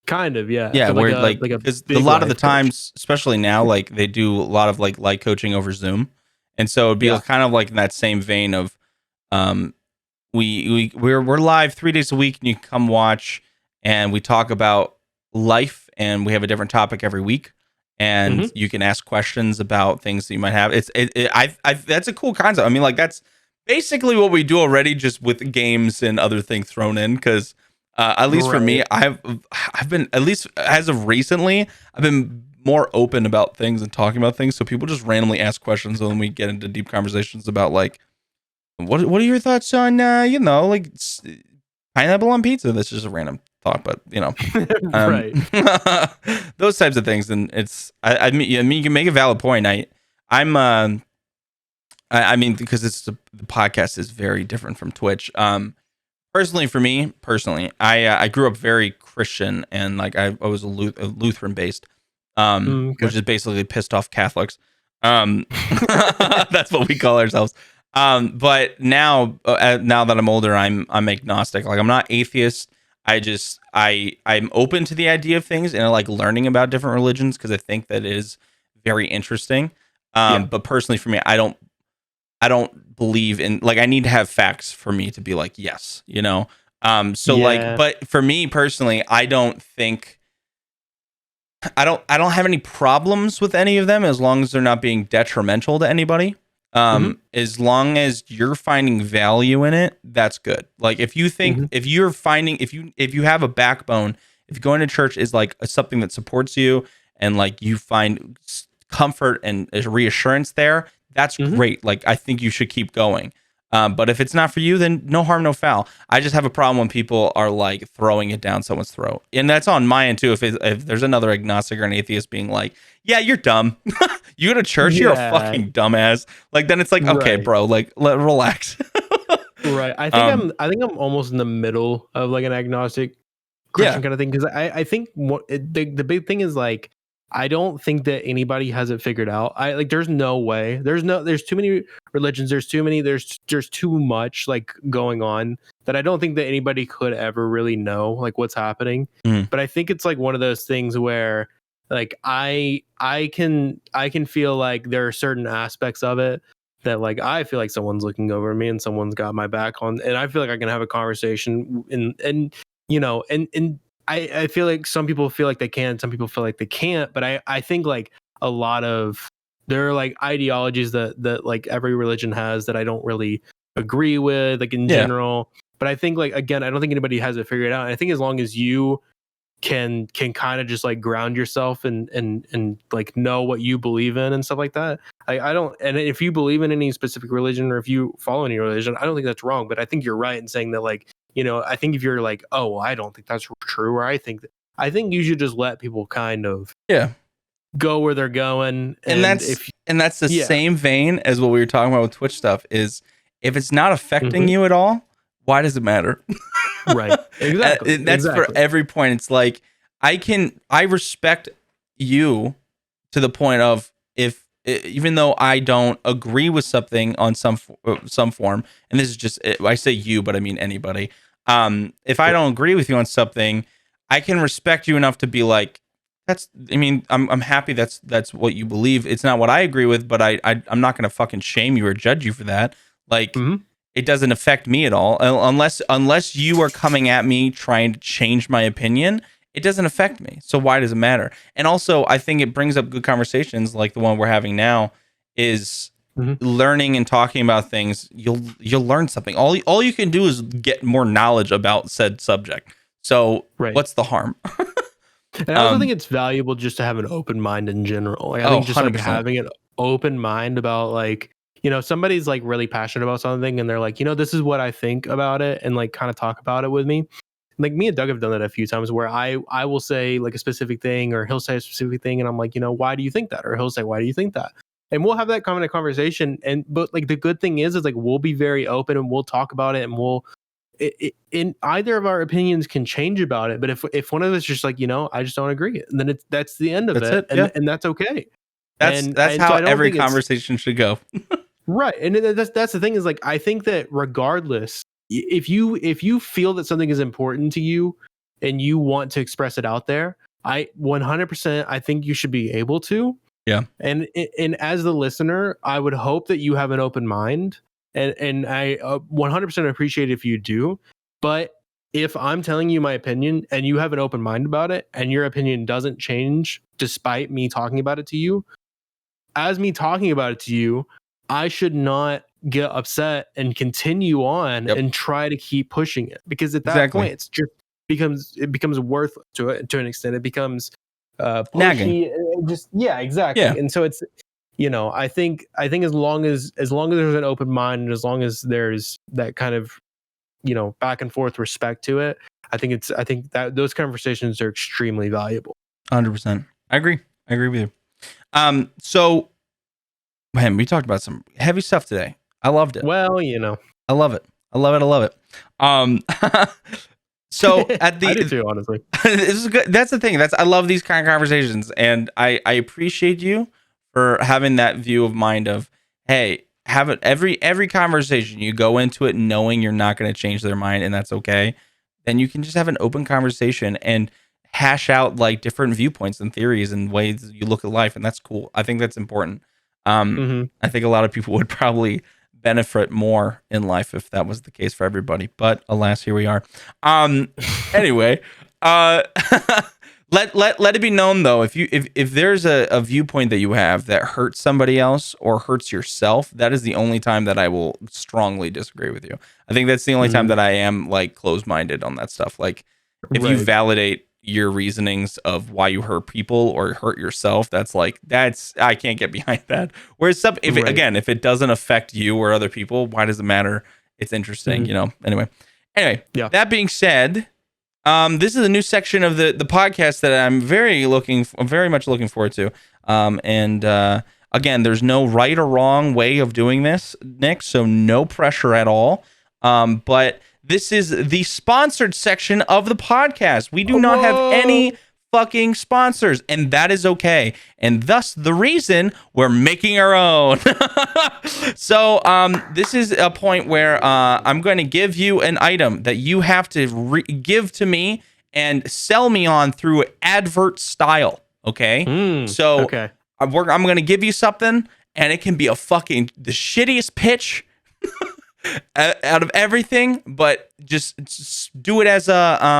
Kind of, yeah. Yeah, But where like a because a big lot of the life coach. times, especially now, like they do a lot of like coaching over Zoom, and so it'd be Yeah. kind of like in that same vein of, we're live 3 days a week, and you can come watch, and we talk about life, and we have a different topic every week, and you can ask questions about things that you might have. That's a cool concept. I mean, like that's basically what we do already, just with games and other things thrown in, because. At least for me, I've been, at least as of recently, I've been more open about things and talking about things. So people just randomly ask questions, and then we get into deep conversations about like, what are your thoughts on like pineapple on pizza? That's just a random thought, but Right. those types of things. And it's I mean you can make a valid point. I mean, because the podcast is very different from Twitch. Personally, for me, I grew up very Christian, and like I was a Lutheran based, Okay. which is basically pissed off Catholics. That's what we call ourselves. But now that I'm older, I'm agnostic. Like I'm not atheist. I'm open to the idea of things, and I like learning about different religions because I think that is very interesting. But personally, for me, I don't believe in, like, I need to have facts for me to be like, yes, like, but for me personally, I don't have any problems with any of them, as long as they're not being detrimental to anybody. As long as you're finding value in it, that's good. Like if you think, if you have a backbone, if going to church is like something that supports you, and like you find comfort and reassurance there, that's great. Like I think you should keep going. But if it's not for you, then no harm, no foul. I just have a problem when people are like throwing it down someone's throat, and that's on my end too. If there's another agnostic or an atheist being like, "Yeah, you're dumb. You go to church, you're a fucking dumbass." Like then it's like, okay, bro, like relax. Right. I think I'm almost in the middle of like an agnostic Christian kind of thing, because I think the big thing is like, I don't think that anybody has it figured out. There's no way. There's too many religions. There's too much like going on, that I don't think that anybody could ever really know like what's happening. But I think it's like one of those things where like I can feel like there are certain aspects of it that like I feel like someone's looking over me and someone's got my back on, and I feel like I can have a conversation and I feel like some people feel like they can, some people feel like they can't, but I think like a lot of, there are like ideologies that like every religion has that I don't really agree with, like in general. But I think like, again, I don't think anybody has it figured out. And I think as long as you can kind of just like ground yourself and like know what you believe in and stuff like that. And if you believe in any specific religion, or if you follow any religion, I don't think that's wrong. But I think you're right in saying that, like, I think if you're like, oh, well, I don't think that's true, or I think you should just let people kind of go where they're going. And that's the same vein as what we were talking about with Twitch stuff, is if it's not affecting you at all, why does it matter? Right. Exactly. That's for every point. It's like, I respect you to the point of, even though I don't agree with something on some form, and this is just, I say you, but I mean anybody. If I don't agree with you on something, I can respect you enough to be like, I'm happy that's what you believe. It's not what I agree with, but I'm not gonna fucking shame you or judge you for that. Like, Mhm. it doesn't affect me at all, unless you are coming at me trying to change my opinion. It doesn't affect me. So why does it matter? And also, I think it brings up good conversations like the one we're having now. Is Mhm. learning and talking about things. You'll learn something. All you can do is get more knowledge about said subject. So Right. what's the harm? And I also think it's valuable just to have an open mind in general. Like, I Oh, think just like 100%. having an open mind about like, somebody's like really passionate about something and they're like, this is what I think about it, and like kind of talk about it with me. Like me and Doug have done that a few times where I will say like a specific thing, or he'll say a specific thing, and I'm like, why do you think that? Or he'll say, why do you think that? And we'll have that kind of conversation. But like the good thing is like we'll be very open and we'll talk about it, and in either of our opinions can change about it. But if one of us just like, I just don't agree, then that's the end of That's it, it. Yeah. and that's okay. That's And so how I don't every think it's conversation should go. right. And that's the thing is like I think that regardless, if you feel that something is important to you and you want to express it out there, I 100% I think you should be able to. Yeah. And as the listener, I would hope that you have an open mind, and I 100% appreciate if you do. But if I'm telling you my opinion and you have an open mind about it, and your opinion doesn't change despite me talking about it to you, as me talking about it to you, I should not get upset and continue on Yep. and try to keep pushing it, because at that Exactly. point it's just becomes worthless to it to an extent. It becomes Nagging. pushy. Just yeah, exactly. Yeah. And so it's I think as long as there's an open mind, and as long as there's that kind of back and forth respect to it, I think that those conversations are extremely valuable. 100%. I agree with you. So man, we talked about some heavy stuff today. I loved it. Well, I love it. I love it. So at I do the too, honestly. this is good. That's the thing. I love these kind of conversations, and I appreciate you for having that view of mind of, hey, have it every conversation you go into it knowing you're not going to change their mind, and that's okay. Then you can just have an open conversation and hash out like different viewpoints and theories and ways you look at life, and that's cool. I think that's important. I think a lot of people would probably benefit more in life if that was the case for everybody, but alas, here we are. Anyway, let it be known though, if there's a viewpoint that you have that hurts somebody else or hurts yourself, that is the only time that I will strongly disagree with you. I think that's the only time that I am like closed-minded on that stuff. Like, if you validate your reasonings of why you hurt people or hurt yourself, that's I can't get behind that. Whereas if it doesn't affect you or other people, why does it matter? It's interesting, Anyway, Yeah. That being said, this is a new section of the podcast that I'm very much looking forward to. Again, there's no right or wrong way of doing this, Nick, so no pressure at all. But this is the sponsored section of the podcast. We do not have any fucking sponsors, and that is okay. And thus the reason we're making our own. So this is a point where I'm going to give you an item that you have to give to me and sell me on through advert style. Okay. Okay. I'm going to give you something, and it can be the shittiest pitch out of everything, but just do it as as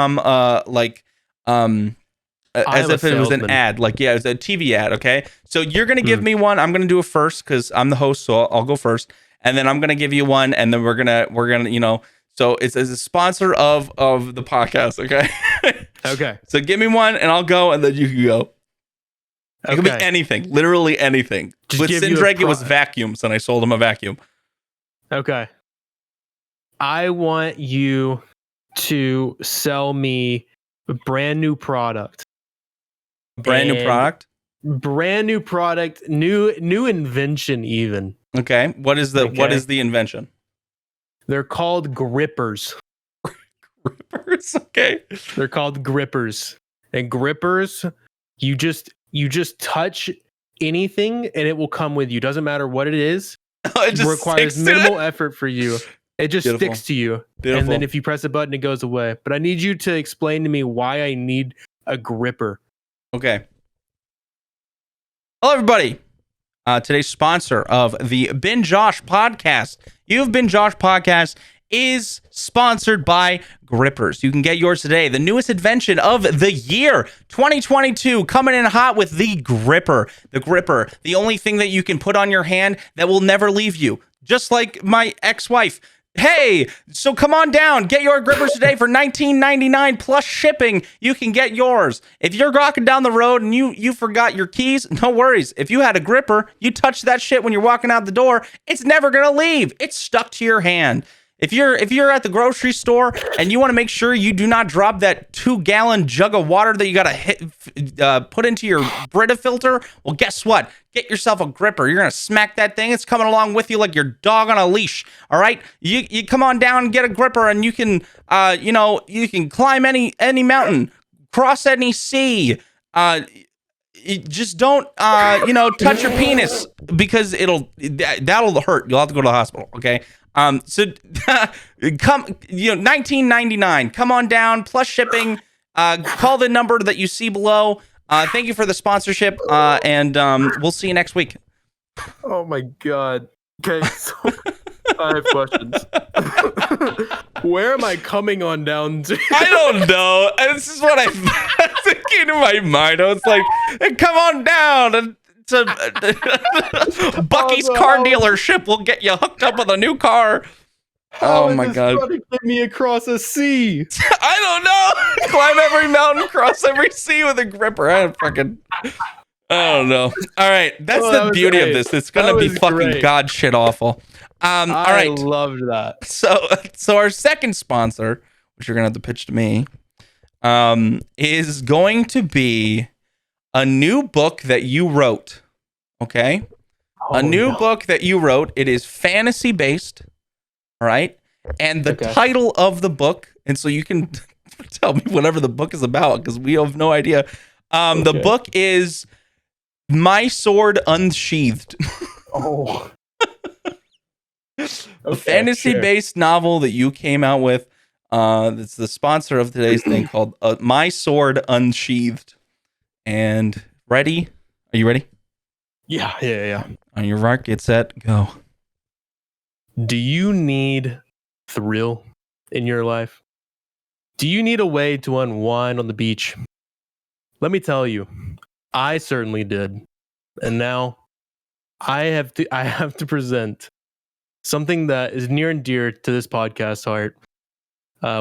if it was an ad, it's a TV ad. Okay, so you're gonna give me one. I'm gonna do it first because I'm the host, so I'll go first, and then I'm gonna give you one, and then we're gonna so it's as a sponsor of the podcast. Okay. Okay. So give me one, and I'll go, and then you can go. It could be anything, literally anything. With Sindrake, it was vacuums, and I sold him a vacuum. Okay. I want you to sell me a brand new product. Brand new product? Brand new product, new invention even. Okay. What is the invention? They're called grippers. Grippers? Okay. They're called grippers. And grippers, you just touch anything and it will come with you. Doesn't matter what it is. It just requires minimal effort for you. It just sticks to you. Beautiful. And then if you press a button, it goes away. But I need you to explain to me why I need a gripper. Okay. Hello, everybody. Today's sponsor of the Been Josh podcast. You've Been Josh podcast is sponsored by Grippers. You can get yours today. The newest invention of the year, 2022, coming in hot with the Gripper. The Gripper, the only thing that you can put on your hand that will never leave you. Just like my ex-wife. Hey, so come on down. Get your Grippers today for $19.99 plus shipping. You can get yours. If you're walking down the road and you forgot your keys, no worries. If you had a Gripper, you touch that shit when you're walking out the door, it's never going to leave. It's stuck to your hand. If you're at the grocery store and you want to make sure you do not drop that 2-gallon jug of water that you gotta put into your Brita filter, well, guess what? Get yourself a Gripper. You're gonna smack that thing. It's coming along with you like your dog on a leash. All right, you come on down and get a Gripper, and you can you can climb any mountain, cross any sea. You just don't touch your penis because that'll hurt. You'll have to go to the hospital. Okay. So come, $19.99. Come on down, plus shipping. Call the number that you see below. Thank you for the sponsorship, and we'll see you next week. Oh my god. Okay, so I have questions. Where am I coming on down to? I don't know. This is what I'm thinking in my mind. I was like, hey, come on down to Bucky's car dealership. We'll get you hooked up with a new car. How my god! Trying to get me across a sea. I don't know. Climb every mountain, cross every sea with a Gripper. I don't know. All right, that's the beauty of this. It's gonna be fucking god shit awful. All right, I loved that. So our second sponsor, which you're gonna have to pitch to me, is going to be a new book that you wrote. Okay, a new book that you wrote. It is fantasy based. All right, and the title of the book, and so you can tell me whatever the book is about because we have no idea. The book is My Sword Unsheathed. Oh. A fantasy-based novel that you came out with. It's the sponsor of today's thing called My Sword Unsheathed. And ready? Are you ready? Yeah. On your mark, get set, go. Do you need thrill in your life? Do you need a way to unwind on the beach? Let me tell you, I certainly did. And now I have to present something that is near and dear to this podcast heart.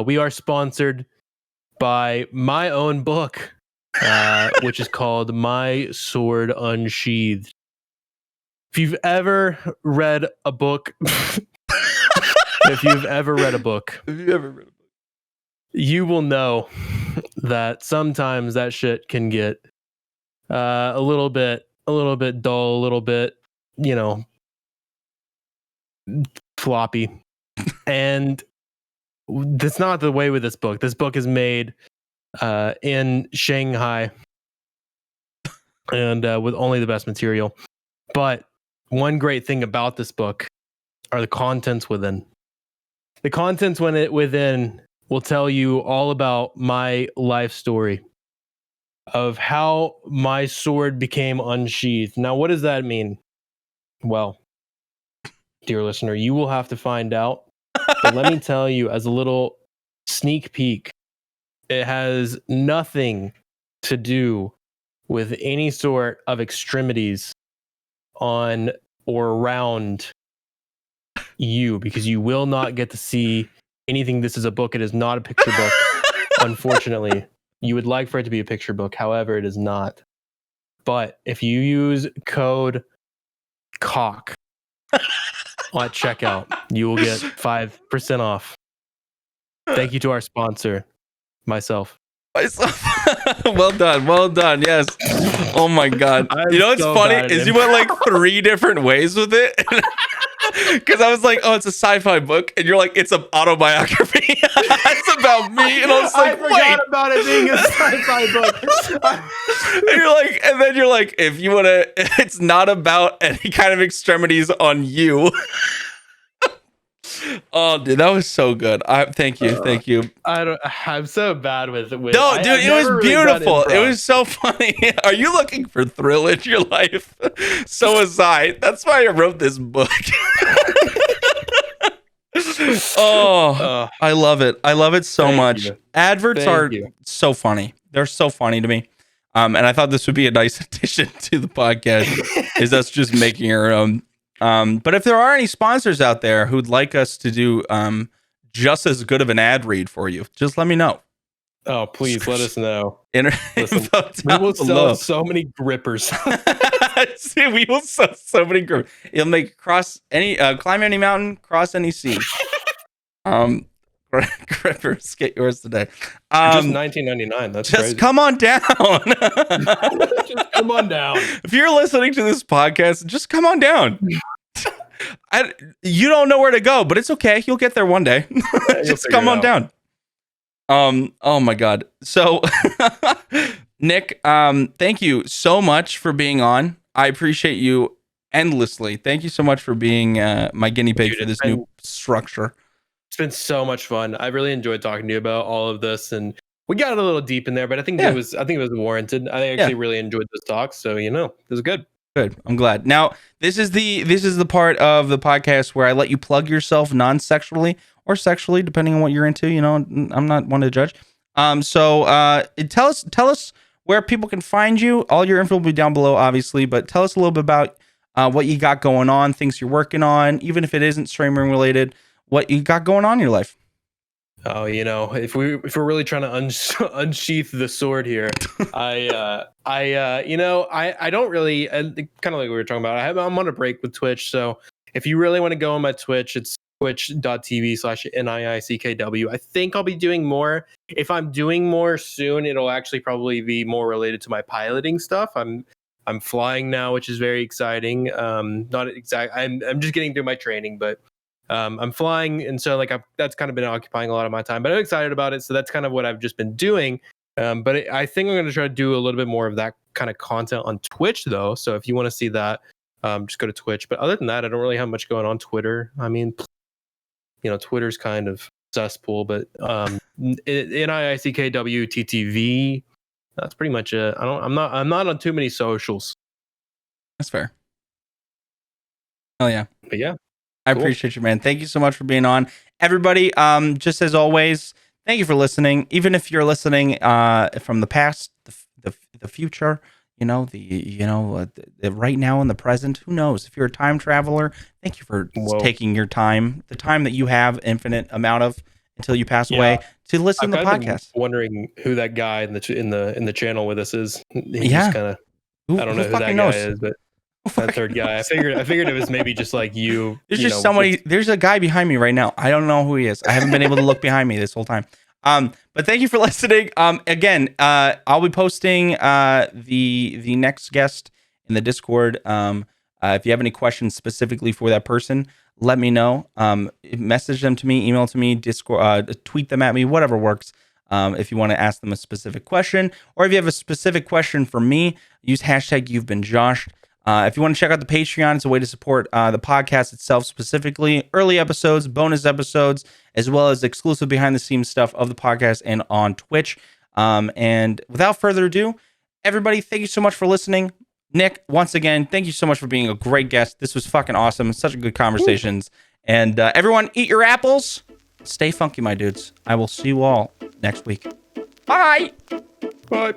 We are sponsored by my own book, which is called My Sword Unsheathed. If you've ever read a book, you will know that sometimes that shit can get a little bit dull, a little bit, floppy. And that's not the way with this book. This book is made in Shanghai and with only the best material. But one great thing about this book are the contents within. The contents within will tell you all about my life story of how my sword became unsheathed. Now, what does that mean? Well, dear listener, you will have to find out. But let me tell you, as a little sneak peek, it has nothing to do with any sort of extremities on or around you, because you will not get to see anything. This is a book. It is not a picture book. Unfortunately, you would like for it to be a picture book. However, it is not. But if you use code COCK at checkout, you will get 5% off. Thank you to our sponsor, myself. Well done. Yes. Oh my god. You know what's so funny is you went like 3 different ways with it. Because I was like, oh, it's a sci-fi book, and you're like, it's an autobiography. It's about me, and I was like, I forgot about it being a sci-fi book. and then you're like, if you want to, it's not about any kind of extremities on you. Oh, dude, that was so good. Thank you. I'm so bad with. No, dude, it was beautiful. It was so funny. Are you looking for thrill in your life? So was I. That's why I wrote this book. I love it. I love it so much. Adverts are so funny. They're so funny to me. And I thought this would be a nice addition to the podcast, is us just making our own. But if there are any sponsors out there who'd like us to do just as good of an ad read for you, just let me know. Oh, please let us know. Listen, we will sell so many grippers. See, we will sell so many grippers. It'll make climb any mountain, cross any sea. Grippers, get yours today. Just $19.99. That's just crazy. Come on down. Just come on down. If you're listening to this podcast, just come on down. You don't know where to go, but it's okay. You'll get there one day. Just come on down. Oh my God. So Nick, thank you so much for being on. I appreciate you endlessly. Thank you so much for being my guinea pig for this new structure. It's been so much fun. I really enjoyed talking to you about all of this, and we got a little deep in there, but I think it was warranted. I actually really enjoyed this talk, so it was good. Good. I'm glad. Now, this is the part of the podcast where I let you plug yourself non-sexually or sexually, depending on what you're into. I'm not one to judge. So tell us where people can find you. All your info will be down below, obviously, but tell us a little bit about what you got going on, things you're working on, even if it isn't streaming related, what you got going on in your life. Oh, if we're really trying to unsheath the sword here, I don't really, kind of like we were talking about. I'm on a break with Twitch, so if you really want to go on my Twitch, it's twitch.tv/NiickW. I think I'll be doing more. If I'm doing more soon, it'll actually probably be more related to my piloting stuff. I'm flying now, which is very exciting. Not exact. I'm just getting through my training, but. I'm flying, and so that's kind of been occupying a lot of my time, but I'm excited about it. So that's kind of what I've just been doing. But I think I'm going to try to do a little bit more of that kind of content on Twitch, though. So if you want to see that, just go to Twitch. But other than that, I don't really have much going on Twitter. I mean, Twitter's kind of cesspool, but NiickWTTV. That's pretty much it. I'm not on too many socials. That's fair. Oh yeah. But yeah. I appreciate you, man. Thank you so much for being on. Everybody, just as always, thank you for listening. Even if you're listening from the past, the future, right now in the present, who knows? If you're a time traveler, thank you for taking your time, the time that you have, infinite amount of until you pass away, to listen to the podcast. Wondering who that guy in the channel with us is. He's yeah. Just I don't know who that guy is, but. That third guy. I figured it was maybe just like you. There's just somebody. There's a guy behind me right now. I don't know who he is. I haven't been able to look behind me this whole time. But thank you for listening. Again, I'll be posting the next guest in the Discord. If you have any questions specifically for that person, let me know. Message them to me, email to me, Discord, tweet them at me, whatever works. If you want to ask them a specific question, or if you have a specific question for me, use hashtag You've Been Joshed. If you want to check out the Patreon, it's a way to support the podcast itself specifically, early episodes, bonus episodes, as well as exclusive behind-the-scenes stuff of the podcast and on Twitch. And without further ado, everybody, thank you so much for listening. Nick, once again, thank you so much for being a great guest. This was fucking awesome. Such a good conversations. And everyone, eat your apples. Stay funky, my dudes. I will see you all next week. Bye. Bye.